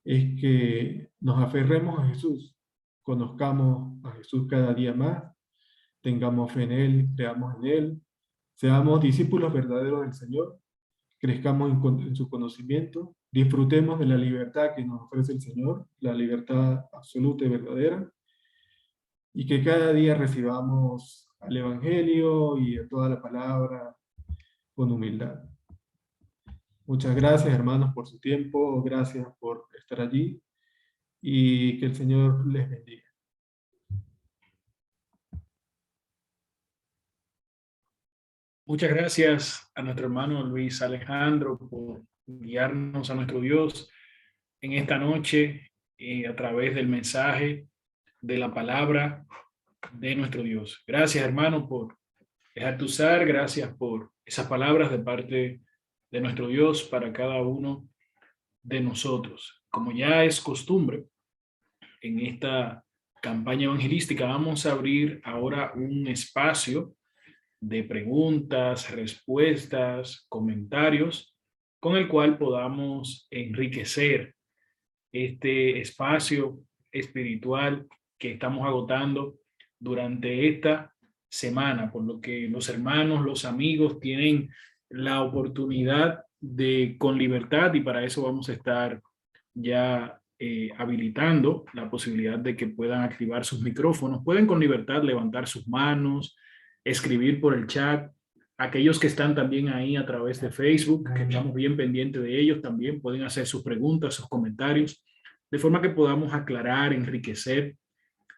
es que nos aferremos a Jesús, conozcamos a Jesús cada día más, tengamos fe en Él, creamos en Él, seamos discípulos verdaderos del Señor, crezcamos en su conocimiento, disfrutemos de la libertad que nos ofrece el Señor, la libertad absoluta y verdadera, y que cada día recibamos al Evangelio y a toda la palabra con humildad. Muchas gracias, hermanos, por su tiempo, gracias por estar allí, y que el Señor les bendiga. Muchas gracias a nuestro hermano Luis Alejandro por guiarnos a nuestro Dios en esta noche a través del mensaje de la palabra de nuestro Dios. Gracias, hermano, por dejarte usar. Gracias por esas palabras de parte de nuestro Dios para cada uno de nosotros. Como ya es costumbre en esta campaña evangelística, vamos a abrir ahora un espacio de preguntas, respuestas, comentarios, con el cual podamos enriquecer este espacio espiritual que estamos agotando durante esta semana, por lo que los hermanos, los amigos tienen la oportunidad de, con libertad, y para eso vamos a estar ya habilitando la posibilidad de que puedan activar sus micrófonos, pueden con libertad levantar sus manos, escribir por el chat. Aquellos que están también ahí a través de Facebook, que estamos bien pendientes de ellos, también pueden hacer sus preguntas, sus comentarios, de forma que podamos aclarar, enriquecer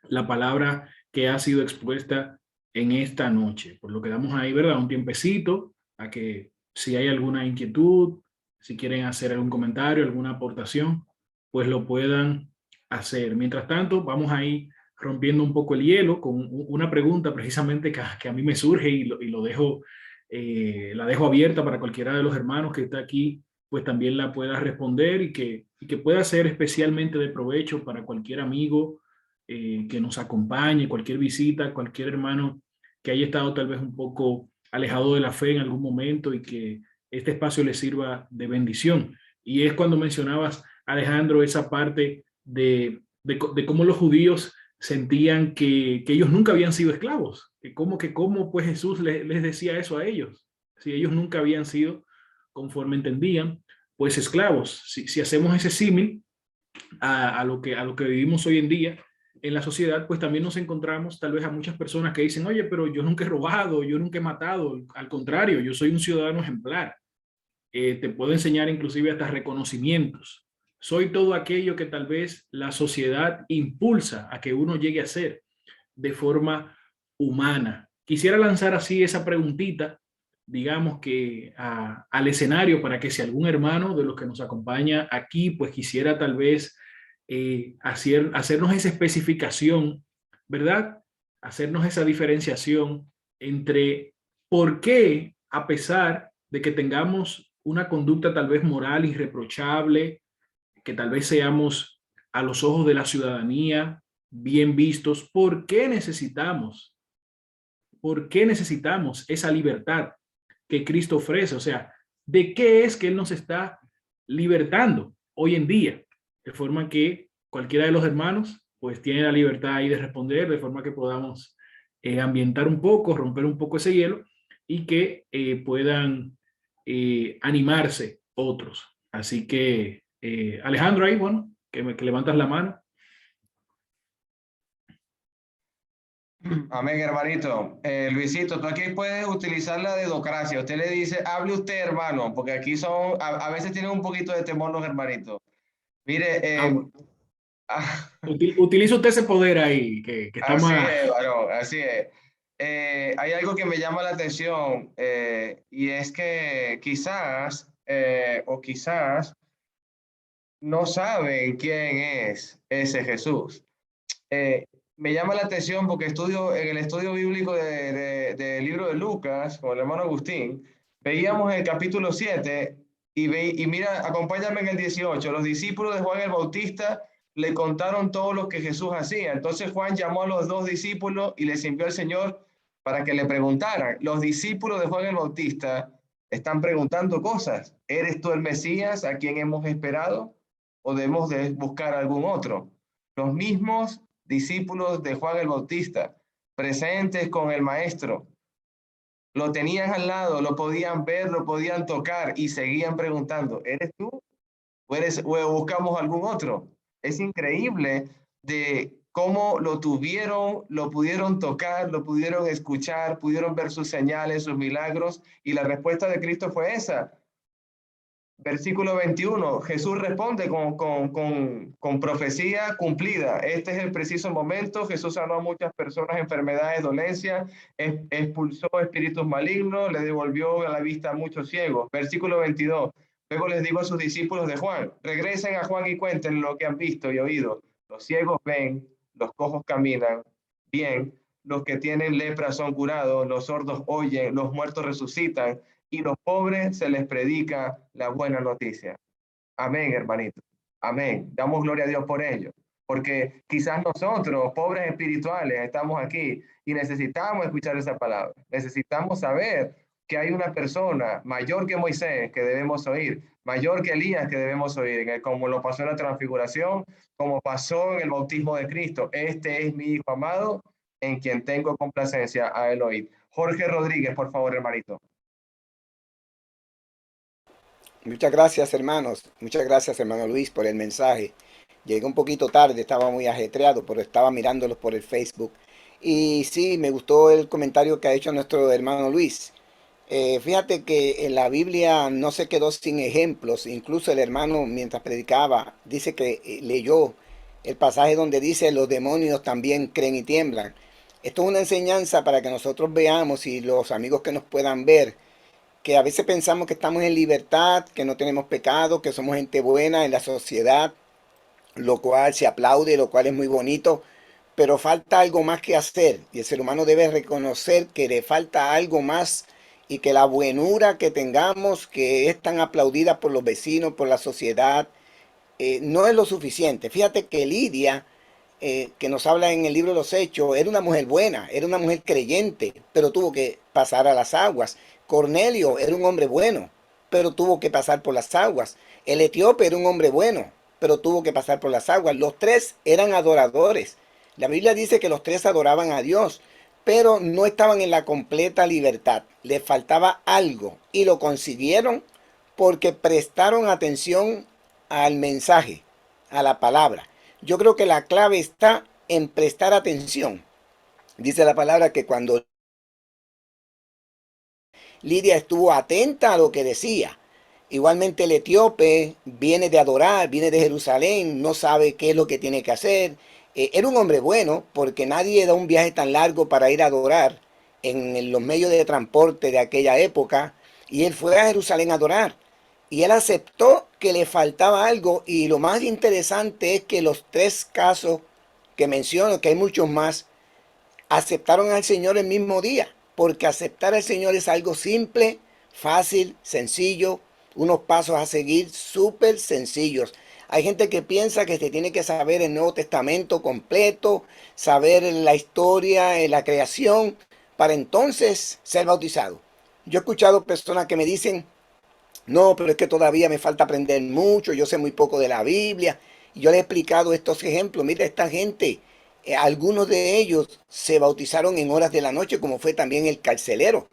la palabra que ha sido expuesta en esta noche. Por lo que damos ahí, ¿verdad? Un tiempecito a que si hay alguna inquietud, si quieren hacer algún comentario, alguna aportación, pues lo puedan hacer. Mientras tanto, vamos ahí rompiendo un poco el hielo con una pregunta precisamente que a mí me surge y lo dejo, la dejo abierta para cualquiera de los hermanos que está aquí, pues también la pueda responder y que pueda ser especialmente de provecho para cualquier amigo que nos acompañe, cualquier visita, cualquier hermano que haya estado tal vez un poco alejado de la fe en algún momento y que este espacio le sirva de bendición. Y es cuando mencionabas, Alejandro, esa parte de cómo los judíos sentían que ellos nunca habían sido esclavos, que cómo pues Jesús les decía eso a ellos, si ellos nunca habían sido, conforme entendían, pues esclavos. Si hacemos ese símil a lo que vivimos hoy en día en la sociedad, pues también nos encontramos tal vez a muchas personas que dicen, oye, pero yo nunca he robado, yo nunca he matado, al contrario, yo soy un ciudadano ejemplar. Te puedo enseñar inclusive hasta reconocimientos. Soy todo aquello que tal vez la sociedad impulsa a que uno llegue a ser de forma humana. Quisiera lanzar así esa preguntita, digamos que al escenario, para que si algún hermano de los que nos acompaña aquí, pues quisiera tal vez hacernos esa especificación, ¿verdad? Hacernos esa diferenciación entre por qué, a pesar de que tengamos una conducta tal vez moral irreprochable, que tal vez seamos a los ojos de la ciudadanía bien vistos, ¿por qué necesitamos esa libertad que Cristo ofrece? O sea, ¿de qué es que Él nos está libertando hoy en día? De forma que cualquiera de los hermanos pues tiene la libertad ahí de responder, de forma que podamos ambientar un poco, romper un poco ese hielo y que puedan animarse otros. Así que Alejandro ahí, bueno, que levantas la mano. Amén, hermanito. Luisito, tú aquí puedes utilizar la dedocracia. Usted le dice, hable usted, hermano, porque aquí a veces tienen un poquito de temor los hermanitos. Mire, Bueno. Utiliza usted ese poder ahí, que está así más... es, varón, así es. Hay algo que me llama la atención y es que quizás no saben quién es ese Jesús. me llama la atención porque en el estudio bíblico del libro de Lucas, con el hermano Agustín, veíamos el capítulo 7 y mira, acompáñame en el 18. Los discípulos de Juan el Bautista le contaron todo lo que Jesús hacía. Entonces Juan llamó a los 2 discípulos y les envió al Señor para que le preguntaran. Los discípulos de Juan el Bautista están preguntando cosas. ¿Eres tú el Mesías a quien hemos esperado? ¿O debemos de buscar algún otro? Los mismos discípulos de Juan el Bautista, presentes con el maestro, lo tenían al lado, lo podían ver, lo podían tocar y seguían preguntando, ¿eres tú? ¿O buscamos algún otro? Es increíble de cómo lo tuvieron, lo pudieron tocar, lo pudieron escuchar, pudieron ver sus señales, sus milagros, y la respuesta de Cristo fue esa. Versículo 21, Jesús responde con profecía cumplida. Este es el preciso momento. Jesús sanó a muchas personas, enfermedades, dolencias, expulsó espíritus malignos, le devolvió a la vista a muchos ciegos. Versículo 22, luego les digo a sus discípulos de Juan, regresen a Juan y cuenten lo que han visto y oído. Los ciegos ven, los cojos caminan bien, los que tienen lepra son curados, los sordos oyen, los muertos resucitan, y los pobres se les predica la buena noticia. Amén, hermanito. Amén. Damos gloria a Dios por ello. Porque quizás nosotros, pobres espirituales, estamos aquí y necesitamos escuchar esa palabra. Necesitamos saber que hay una persona mayor que Moisés que debemos oír, mayor que Elías que debemos oír, como lo pasó en la transfiguración, como pasó en el bautismo de Cristo. Este es mi hijo amado, en quien tengo complacencia a él oír. Jorge Rodríguez, por favor, hermanito. Muchas gracias, hermanos. Muchas gracias, hermano Luis, por el mensaje. Llegué un poquito tarde, estaba muy ajetreado, pero estaba mirándolos por el Facebook. Y sí, me gustó el comentario que ha hecho nuestro hermano Luis. Fíjate que en la Biblia no se quedó sin ejemplos. Incluso el hermano, mientras predicaba, dice que leyó el pasaje donde dice: los demonios también creen y tiemblan. Esto es una enseñanza para que nosotros veamos, y los amigos que nos puedan ver, que a veces pensamos que estamos en libertad, que no tenemos pecado, que somos gente buena en la sociedad, lo cual se aplaude, lo cual es muy bonito, pero falta algo más que hacer, y el ser humano debe reconocer que le falta algo más, y que la buenura que tengamos, que es tan aplaudida por los vecinos, por la sociedad, no es lo suficiente. Fíjate que Lidia, que nos habla en el libro de los Hechos, era una mujer buena, era una mujer creyente, pero tuvo que pasar a las aguas. Cornelio era un hombre bueno, pero tuvo que pasar por las aguas. El etíope era un hombre bueno, pero tuvo que pasar por las aguas. Los tres eran adoradores. La Biblia dice que los tres adoraban a Dios, pero no estaban en la completa libertad. Les faltaba algo, y lo consiguieron porque prestaron atención al mensaje, a la palabra. Yo creo que la clave está en prestar atención. Dice la palabra que cuando Lidia estuvo atenta a lo que decía, igualmente el etíope viene de adorar, viene de Jerusalén, no sabe qué es lo que tiene que hacer. Era un hombre bueno, porque nadie da un viaje tan largo para ir a adorar en los medios de transporte de aquella época, y él fue a Jerusalén a adorar. Y él aceptó que le faltaba algo, y lo más interesante es que los tres casos que menciono, que hay muchos más, aceptaron al Señor el mismo día, porque aceptar al Señor es algo simple, fácil, sencillo, unos pasos a seguir súper sencillos. Hay gente que piensa que se tiene que saber el Nuevo Testamento completo, saber la historia, la creación, para entonces ser bautizado. Yo he escuchado personas que me dicen: no, pero es que todavía me falta aprender mucho, yo sé muy poco de la Biblia. Y yo le he explicado estos ejemplos. Mira, esta gente, algunos de ellos se bautizaron en horas de la noche, como fue también el carcelero.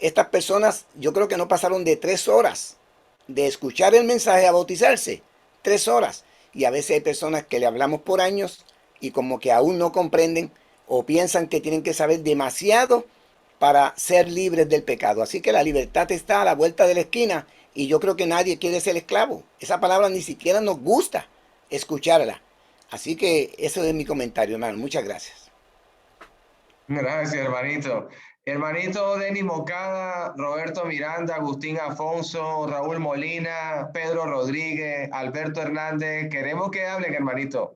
Estas personas, yo creo que no pasaron de 3 horas de escuchar el mensaje a bautizarse. 3 horas. Y a veces hay personas que le hablamos por años y como que aún no comprenden, o piensan que tienen que saber demasiado para ser libres del pecado. Así que la libertad está a la vuelta de la esquina, y yo creo que nadie quiere ser esclavo. Esa palabra ni siquiera nos gusta escucharla. Así que eso es mi comentario, hermano. Muchas gracias. Gracias, hermanito. Hermanito Denis Mocada, Roberto Miranda, Agustín Afonso, Raúl Molina, Pedro Rodríguez, Alberto Hernández. Queremos que hablen, hermanito.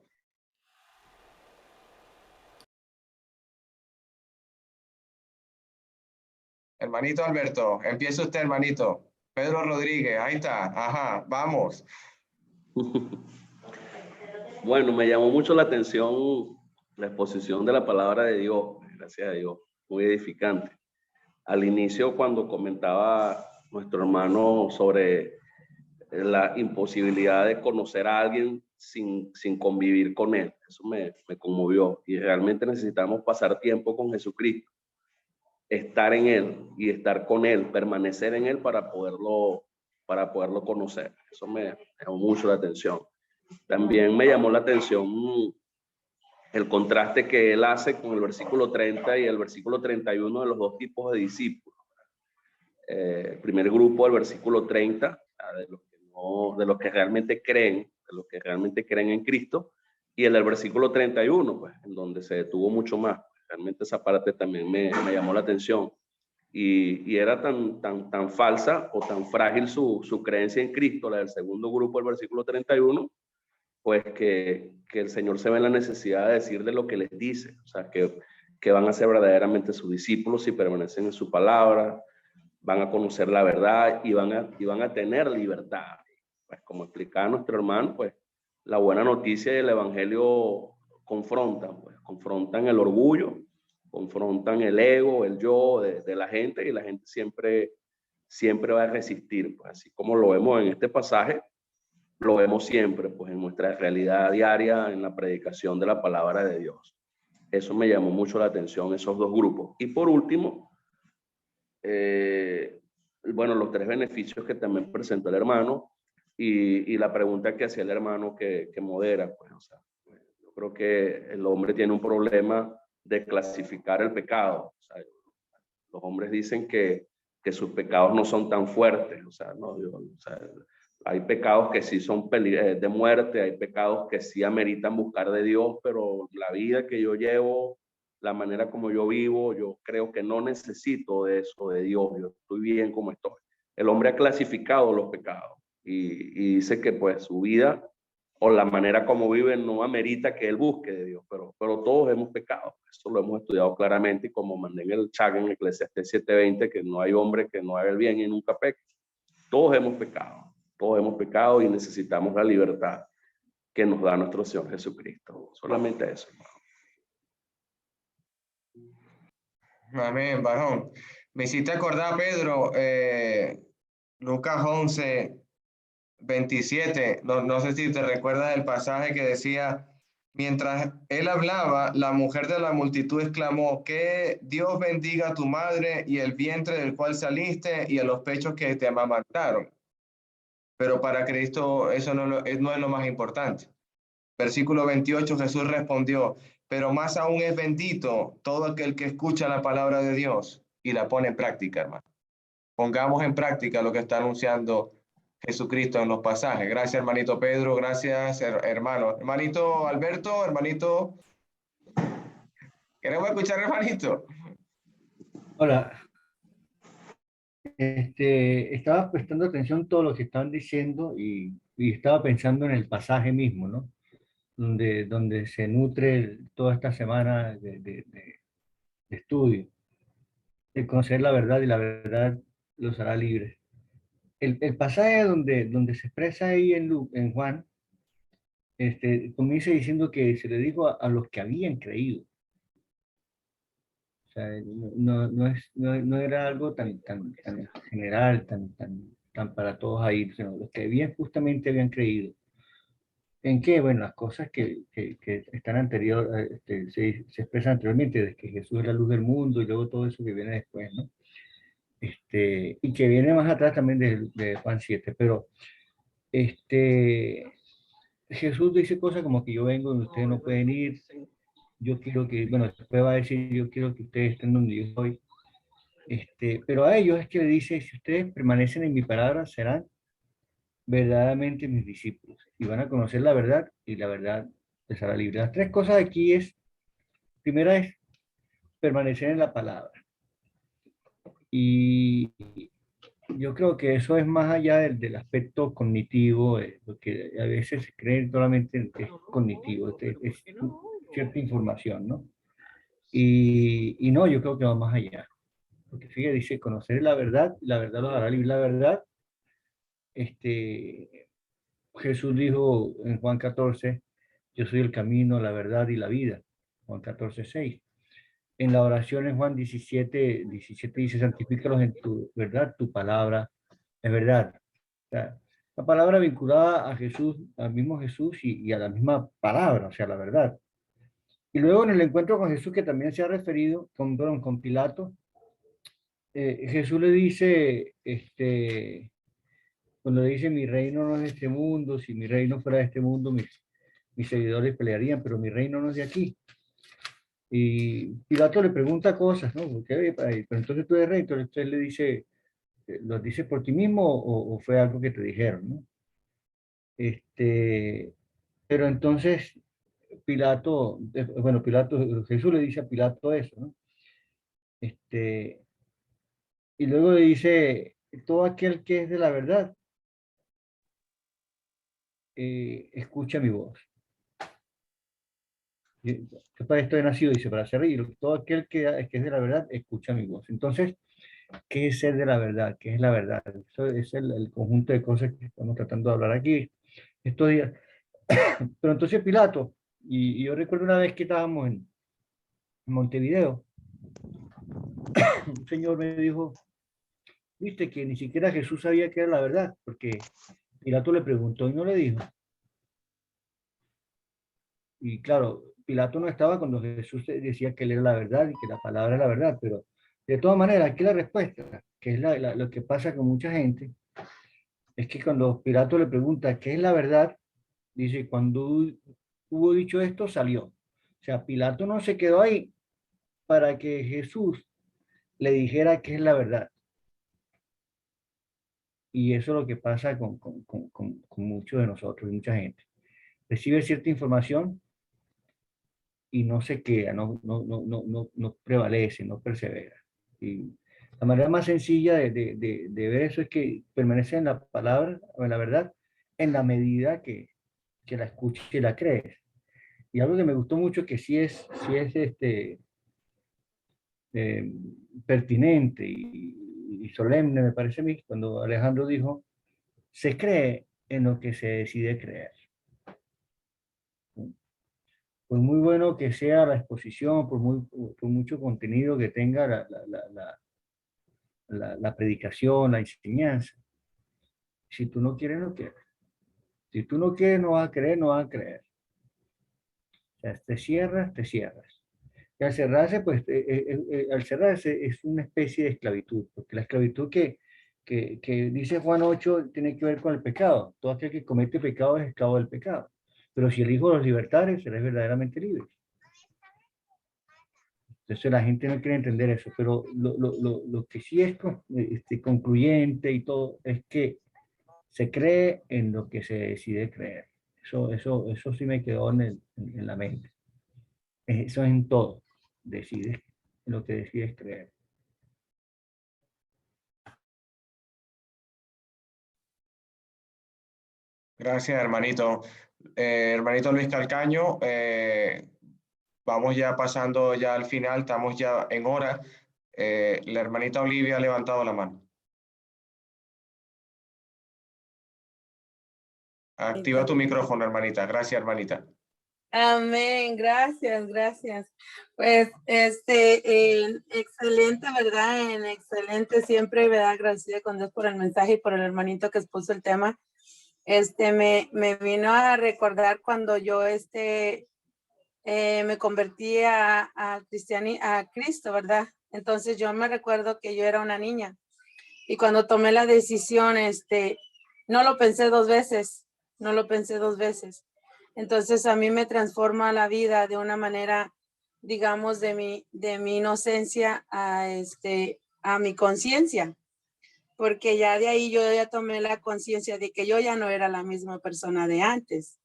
Hermanito Alberto, empieza usted, hermanito. Pedro Rodríguez, ahí está. Ajá, vamos. Bueno, me llamó mucho la atención la exposición de la palabra de Dios, gracias a Dios, muy edificante. Al inicio, cuando comentaba nuestro hermano sobre la imposibilidad de conocer a alguien sin convivir con él, eso me conmovió, y realmente necesitamos pasar tiempo con Jesucristo, estar en él y estar con él, permanecer en él para poderlo conocer. Eso me llamó mucho la atención. También me llamó la atención el contraste que él hace con el versículo 30 y el versículo 31 de los dos tipos de discípulos. El primer grupo, el versículo 30, de los que realmente creen, en Cristo, y el del versículo 31, pues, en donde se detuvo mucho más. Realmente esa parte también me llamó la atención. Y era tan falsa o tan frágil su creencia en Cristo, la del segundo grupo, el versículo 31, pues que el Señor se ve en la necesidad de decir de lo que les dice, o sea, que van a ser verdaderamente sus discípulos si permanecen en su palabra, van a conocer la verdad y van a tener libertad. Pues como explicaba nuestro hermano, pues la buena noticia y el evangelio confrontan el orgullo, confrontan el ego, el yo de la gente, y la gente siempre va a resistir, pues así como lo vemos en este pasaje, lo vemos siempre, pues en nuestra realidad diaria, en la predicación de la palabra de Dios. Eso me llamó mucho la atención, esos dos grupos. Y por último, bueno, los tres beneficios que también presentó el hermano y la pregunta que hacía el hermano que modera, pues, o sea, yo creo que el hombre tiene un problema de clasificar el pecado. O sea, los hombres dicen que sus pecados no son tan fuertes, o sea, no, o sea, hay pecados que sí son de muerte, hay pecados que sí ameritan buscar de Dios, pero la vida que yo llevo, la manera como yo vivo, yo creo que no necesito de eso, de Dios, yo estoy bien como estoy. El hombre ha clasificado los pecados y dice que pues su vida o la manera como vive no amerita que él busque de Dios, pero todos hemos pecado. Eso lo hemos estudiado claramente, y como mandé en el chat en Eclesiastés 7:20, que no hay hombre que no haga el bien y nunca peque. Todos hemos pecado y necesitamos la libertad que nos da nuestro Señor Jesucristo. Solamente eso, hermano. Amén, varón. Me hiciste acordar, Pedro, Lucas 11:27. No sé si te recuerdas el pasaje que decía: mientras él hablaba, la mujer de la multitud exclamó: que Dios bendiga a tu madre y el vientre del cual saliste y a los pechos que te amamantaron. Pero para Cristo eso no es lo más importante. Versículo 28, Jesús respondió: pero más aún es bendito todo aquel que escucha la palabra de Dios y la pone en práctica, hermano. Pongamos en práctica lo que está anunciando Jesucristo en los pasajes. Gracias, hermanito Pedro. Gracias, hermano. Hermanito Alberto, hermanito. ¿Queremos escuchar, hermanito? Hola. Estaba prestando atención a todo lo que estaban diciendo y estaba pensando en el pasaje mismo, ¿no? Donde se nutre toda esta semana de estudio, de conocer la verdad, y la verdad los hará libres. El pasaje donde se expresa ahí en Juan, comienza diciendo que se le dijo a los que habían creído. O sea, no era algo tan general, tan para todos ahí, sino los que justamente habían creído. ¿En qué? Bueno, las cosas que están se expresan anteriormente, de que Jesús es la luz del mundo y luego todo eso que viene después, ¿no? Y que viene más atrás también de Juan 7, pero Jesús dice cosas como que yo vengo donde ustedes no pueden ir, yo quiero que, bueno, después va a decir, yo quiero que ustedes estén donde yo estoy, pero a ellos es que le dice: si ustedes permanecen en mi palabra, serán verdaderamente mis discípulos y van a conocer la verdad, y la verdad les hará libre. Las tres cosas aquí primera es permanecer en la palabra, y yo creo que eso es más allá del aspecto cognitivo, porque a veces se cree solamente que es cognitivo, es cierta información, ¿no? Y no, yo creo que va más allá. Porque fíjate, dice, conoceré la verdad y la verdad los hará libre. La verdad, Jesús dijo en Juan 14, yo soy el camino, la verdad y la vida. Juan 14, 6. En la oración en Juan 17 dice, santifícalos en tu verdad, tu palabra es verdad. O sea, la palabra vinculada a Jesús, al mismo Jesús y a la misma palabra, o sea, la verdad. Y luego en el encuentro con Jesús, que también se ha referido, con Pilato, Jesús le dice, cuando le dice, mi reino no es de este mundo, si mi reino fuera de este mundo, mis seguidores pelearían, pero mi reino no es de aquí. Y Pilato le pregunta cosas, ¿no? Porque, pero entonces tú eres rey, entonces él le dice, ¿lo dices por ti mismo o fue algo que te dijeron, ¿no? Pero entonces Pilato, Jesús le dice a Pilato eso, ¿no? Y luego le dice, todo aquel que es de la verdad, escucha mi voz. Yo para esto he nacido, dice, para ser rey, todo aquel que es de la verdad, escucha mi voz. Entonces, ¿qué es ser de la verdad? ¿Qué es la verdad? Eso es el conjunto de cosas que estamos tratando de hablar aquí estos días. Pero entonces Pilato, y yo recuerdo una vez que estábamos en Montevideo, un señor me dijo, viste que ni siquiera Jesús sabía que era la verdad, porque Pilato le preguntó y no le dijo. Y claro, Pilato no estaba cuando Jesús decía que él era la verdad y que la palabra era la verdad, pero de todas maneras, aquí la respuesta, que es lo que pasa con mucha gente, es que cuando Pilato le pregunta qué es la verdad, dice, cuando hubo dicho esto, salió. O sea, Pilato no se quedó ahí para que Jesús le dijera qué es la verdad. Y eso es lo que pasa con muchos de nosotros, mucha gente. Recibe cierta información y no se queda, no prevalece, no persevera. Y la manera más sencilla de ver eso es que permanece en la palabra o en la verdad en la medida que la escuches y la crees. Y algo que me gustó mucho que sí es pertinente y solemne, me parece a mí, cuando Alejandro dijo, se cree en lo que se decide creer. Por muy bueno que sea la exposición, por mucho contenido que tenga la predicación, la enseñanza, si tú no quieres, no quieres. Si tú no quieres, no vas a creer, no vas a creer. O sea, te cierras, te cierras. Y al cerrarse, pues, al cerrarse es una especie de esclavitud, porque la esclavitud que dice Juan 8 tiene que ver con el pecado. Todo aquel que comete pecado es esclavo del pecado. Pero si el Hijo los libertare, serás verdaderamente libre. Entonces la gente no quiere entender eso, pero lo que sí es concluyente y todo es que se cree en lo que se decide creer. Eso sí me quedó en la mente. Eso es en todo. Decides lo que decides creer. Gracias, hermanito. Hermanito Luis Calcaño, vamos ya pasando ya al final, estamos ya en hora. La hermanita Olivia ha levantado la mano. Activa tu micrófono, hermanita. Gracias, hermanita. Amén, gracias, gracias. Pues, excelente, ¿verdad? Excelente, siempre, ¿verdad? Agradecida con Dios por el mensaje y por el hermanito que expuso el tema. Me vino a recordar cuando yo, me convertí a Cristo, ¿verdad? Entonces yo me recuerdo que yo era una niña y cuando tomé la decisión, no lo pensé dos veces, no lo pensé dos veces. Entonces a mí me transforma la vida de una manera, digamos, de mi inocencia a mi conciencia, porque ya de ahí yo ya tomé la conciencia de que yo ya no era la misma persona de antes.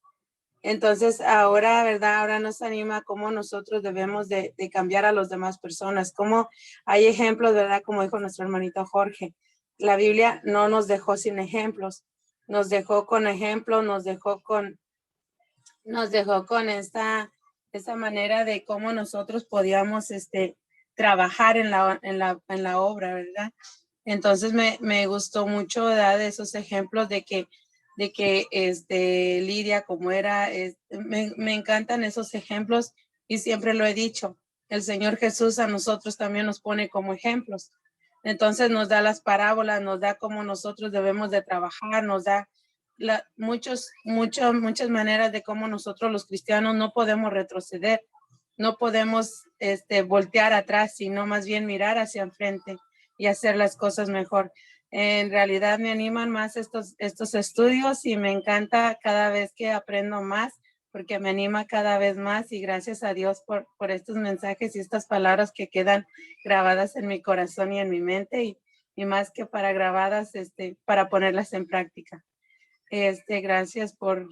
Entonces ahora, ¿verdad? Ahora nos anima cómo nosotros debemos de cambiar a las demás personas, cómo hay ejemplos, ¿verdad? Como dijo nuestro hermanito Jorge, la Biblia no nos dejó sin ejemplos, nos dejó con ejemplos, nos dejó con esta manera de cómo nosotros podíamos trabajar en la obra, ¿verdad? Entonces me gustó mucho dar esos ejemplos de que Lidia, como era, me encantan esos ejemplos y siempre lo he dicho, el Señor Jesús a nosotros también nos pone como ejemplos. Entonces nos da las parábolas, nos da cómo nosotros debemos de trabajar, nos da muchas maneras de cómo nosotros los cristianos no podemos retroceder, no podemos voltear atrás, sino más bien mirar hacia enfrente y hacer las cosas mejor. En realidad me animan más estos estudios y me encanta cada vez que aprendo más, porque me anima cada vez más y gracias a Dios por estos mensajes y estas palabras que quedan grabadas en mi corazón y en mi mente y más que para grabadas, para ponerlas en práctica. Gracias por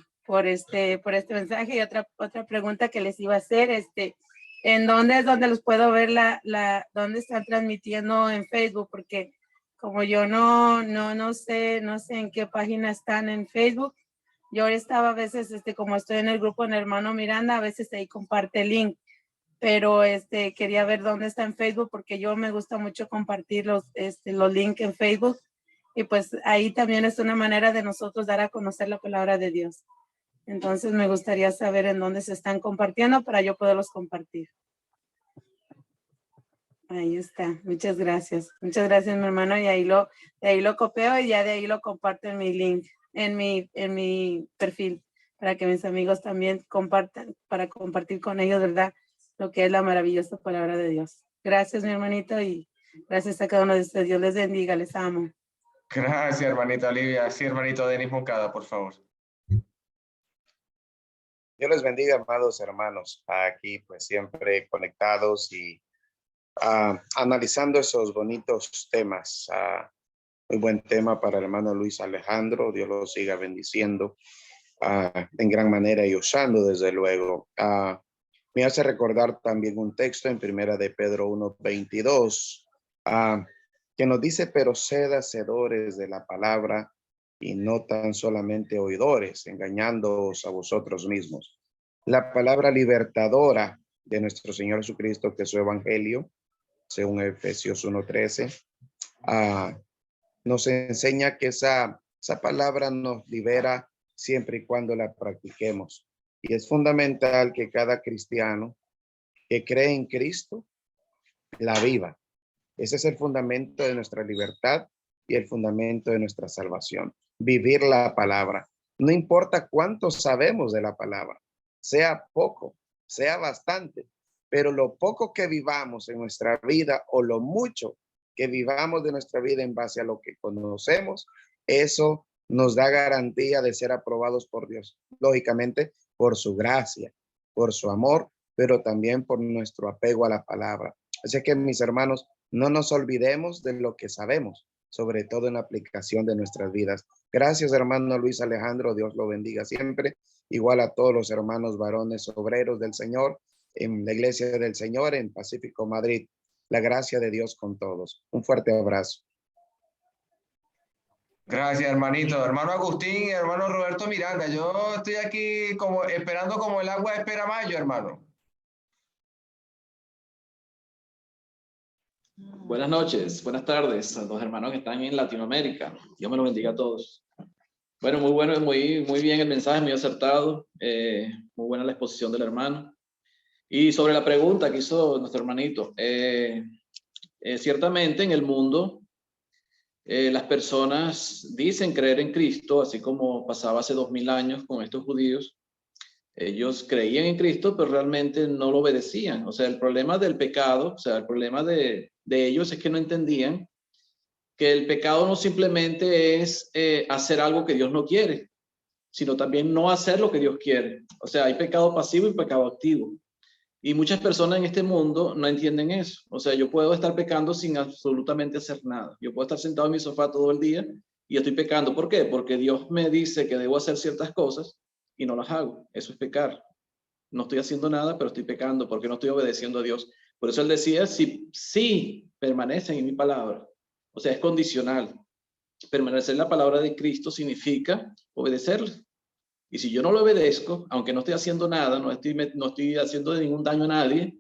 este mensaje y otra pregunta que les iba a hacer, ¿en dónde es donde los puedo ver dónde están transmitiendo en Facebook? Porque como yo no sé en qué página están en Facebook. Yo estaba a veces, como estoy en el grupo en Hermano Miranda, a veces ahí comparte el link, pero quería ver dónde está en Facebook porque yo me gusta mucho compartir los links en Facebook y pues ahí también es una manera de nosotros dar a conocer la palabra de Dios. Entonces me gustaría saber en dónde se están compartiendo para yo poderlos compartir. Ahí está, muchas gracias. Muchas gracias, mi hermano, y de ahí lo copio y ya de ahí lo comparto en mi link, en mi perfil, para que mis amigos también compartan, para compartir con ellos, ¿verdad? Lo que es la maravillosa palabra de Dios. Gracias, mi hermanito, y gracias a cada uno de ustedes. Dios les bendiga, les amo. Gracias, hermanita Olivia. Sí, hermanito Denis Moncada, por favor. Dios les bendiga, amados hermanos, aquí pues siempre conectados y analizando esos bonitos temas. Muy buen tema para el hermano Luis Alejandro. Dios lo siga bendiciendo en gran manera y usando desde luego. Me hace recordar también un texto en Primera de Pedro 1:22 que nos dice, pero sed hacedores de la palabra y no tan solamente oidores, engañándoos a vosotros mismos. La palabra libertadora de nuestro Señor Jesucristo, que es su evangelio, según Efesios 1:13, nos enseña que esa palabra nos libera siempre y cuando la practiquemos. Y es fundamental que cada cristiano que cree en Cristo la viva. Ese es el fundamento de nuestra libertad y el fundamento de nuestra salvación. Vivir la palabra. No importa cuánto sabemos de la palabra, sea poco, sea bastante, pero lo poco que vivamos en nuestra vida o lo mucho que vivamos de nuestra vida en base a lo que conocemos, eso nos da garantía de ser aprobados por Dios. Lógicamente, por su gracia, por su amor, pero también por nuestro apego a la palabra. Así que, mis hermanos, no nos olvidemos de lo que sabemos, sobre todo en la aplicación de nuestras vidas. Gracias, hermano Luis Alejandro. Dios lo bendiga siempre. Igual a todos los hermanos varones obreros del Señor, en la Iglesia del Señor, en Pacífico, Madrid. La gracia de Dios con todos. Un fuerte abrazo. Gracias, hermanito. Hermano Agustín y hermano Roberto Miranda. Yo estoy aquí como esperando como el agua espera mayo, hermano. Buenas noches, buenas tardes a los hermanos que están en Latinoamérica. Dios me los bendiga a todos. Bueno, muy bien el mensaje, muy acertado. Muy buena la exposición del hermano. Y sobre la pregunta que hizo nuestro hermanito, ciertamente en el mundo las personas dicen creer en Cristo, así como pasaba hace 2000 años con estos judíos. Ellos creían en Cristo, pero realmente no lo obedecían. O sea, el problema del pecado, o sea, el problema de ellos es que no entendían que el pecado no simplemente es hacer algo que Dios no quiere, sino también no hacer lo que Dios quiere. O sea, hay pecado pasivo y pecado activo. Y muchas personas en este mundo no entienden eso. O sea, yo puedo estar pecando sin absolutamente hacer nada. Yo puedo estar sentado en mi sofá todo el día y estoy pecando. ¿Por qué? Porque Dios me dice que debo hacer ciertas cosas y no las hago. Eso es pecar. No estoy haciendo nada, pero estoy pecando porque no estoy obedeciendo a Dios. Por eso él decía, si permanecen en mi palabra. O sea, es condicional. Permanecer en la palabra de Cristo significa obedecerle. Y si yo no lo obedezco, aunque no estoy haciendo nada, no estoy haciendo ningún daño a nadie,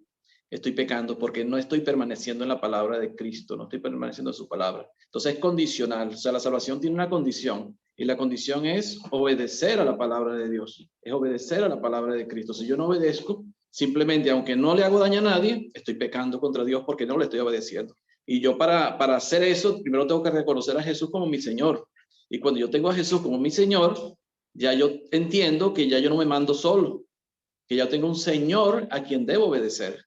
estoy pecando porque no estoy permaneciendo en la palabra de Cristo, no estoy permaneciendo en su palabra. Entonces es condicional, o sea, la salvación tiene una condición y la condición es obedecer a la palabra de Dios, es obedecer a la palabra de Cristo. Si yo no obedezco, simplemente aunque no le hago daño a nadie, estoy pecando contra Dios porque no le estoy obedeciendo. Y yo para hacer eso, primero tengo que reconocer a Jesús como mi Señor. Y cuando yo tengo a Jesús como mi Señor, ya yo entiendo que ya yo no me mando solo, que ya tengo un Señor a quien debo obedecer.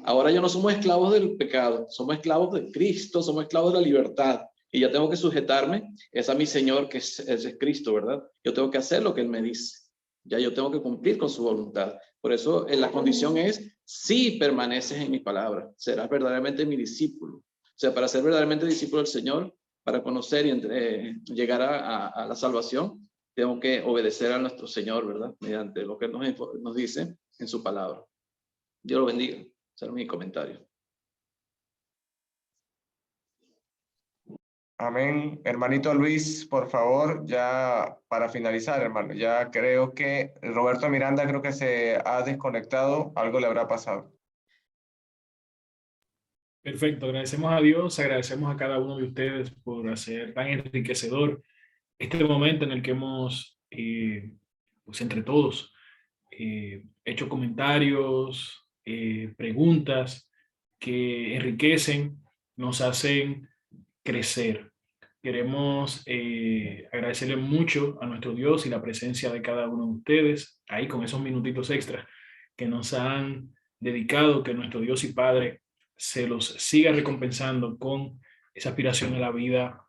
Ahora ya no somos esclavos del pecado, somos esclavos de Cristo, somos esclavos de la libertad. Y ya tengo que sujetarme es a mi Señor, que es Cristo, ¿verdad? Yo tengo que hacer lo que Él me dice. Ya yo tengo que cumplir con su voluntad. Por eso la condición es, si permaneces en mi palabra, serás verdaderamente mi discípulo. O sea, para ser verdaderamente discípulo del Señor, para conocer y llegar a la salvación, tengo que obedecer a nuestro Señor, ¿verdad? Mediante lo que nos dice en su palabra. Dios lo bendiga. Ese era mi comentario. Amén. Hermanito Luis, por favor, ya para finalizar, hermano, ya creo que Roberto Miranda creo que se ha desconectado, algo le habrá pasado. Perfecto, agradecemos a Dios, agradecemos a cada uno de ustedes por hacer tan enriquecedor este momento en el que hemos, pues entre todos, hecho comentarios, preguntas que enriquecen, nos hacen crecer. Queremos agradecerle mucho a nuestro Dios y la presencia de cada uno de ustedes, ahí con esos minutitos extras que nos han dedicado, que nuestro Dios y Padre se los siga recompensando con esa aspiración a la vida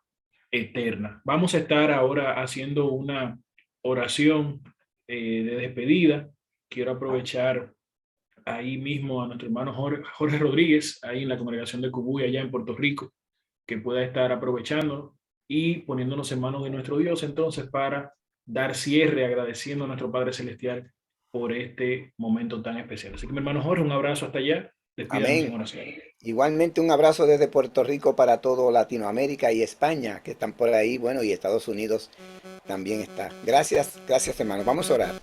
eterna. Vamos a estar ahora haciendo una oración de despedida. Quiero aprovechar ahí mismo a nuestro hermano Jorge Rodríguez, ahí en la congregación de Cubuy, allá en Puerto Rico, que pueda estar aprovechando y poniéndonos en manos de nuestro Dios entonces para dar cierre, agradeciendo a nuestro Padre Celestial por este momento tan especial. Así que mi hermano Jorge, un abrazo hasta allá. Despídanos en oración. Igualmente un abrazo desde Puerto Rico para todo Latinoamérica y España, que están por ahí, bueno, y Estados Unidos también está. Gracias, gracias hermanos. Vamos a orar.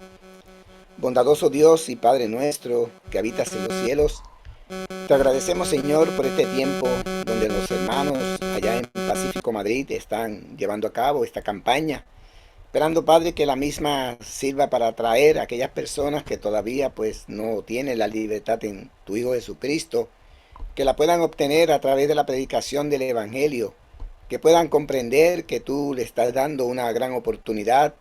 Bondadoso Dios y Padre nuestro, que habitas en los cielos, te agradecemos, Señor, por este tiempo donde los hermanos allá en Pacífico Madrid están llevando a cabo esta campaña, esperando, Padre, que la misma sirva para atraer a aquellas personas que todavía pues no tienen la libertad en tu Hijo Jesucristo, que la puedan obtener a través de la predicación del Evangelio, que puedan comprender que tú le estás dando una gran oportunidad,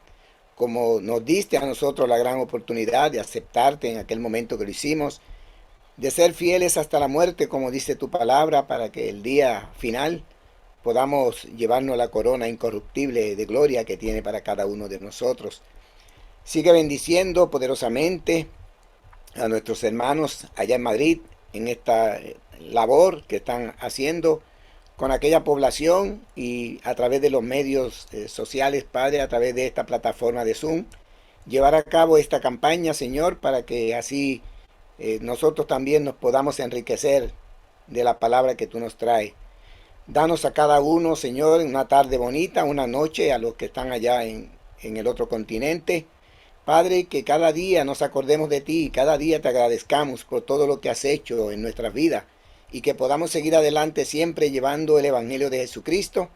como nos diste a nosotros la gran oportunidad de aceptarte en aquel momento que lo hicimos, de ser fieles hasta la muerte, como dice tu palabra, para que el día final podamos llevarnos la corona incorruptible de gloria que tiene para cada uno de nosotros. Sigue bendiciendo poderosamente a nuestros hermanos allá en Madrid, en esta labor que están haciendo con aquella población y a través de los medios sociales, Padre, a través de esta plataforma de Zoom, llevar a cabo esta campaña, Señor, para que así nosotros también nos podamos enriquecer de la palabra que tú nos traes. Danos a cada uno, Señor, una tarde bonita, una noche a los que están allá en el otro continente. Padre, que cada día nos acordemos de ti, cada día te agradezcamos por todo lo que has hecho en nuestras vidas y que podamos seguir adelante siempre llevando el Evangelio de Jesucristo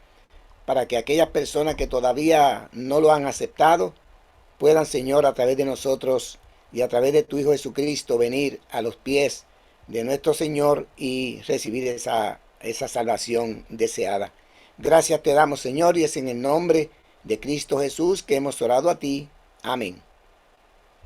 para que aquellas personas que todavía no lo han aceptado puedan, Señor, a través de nosotros y a través de tu Hijo Jesucristo venir a los pies de nuestro Señor y recibir esa salvación deseada. Gracias te damos, Señor, y es en el nombre de Cristo Jesús que hemos orado a ti. Amén.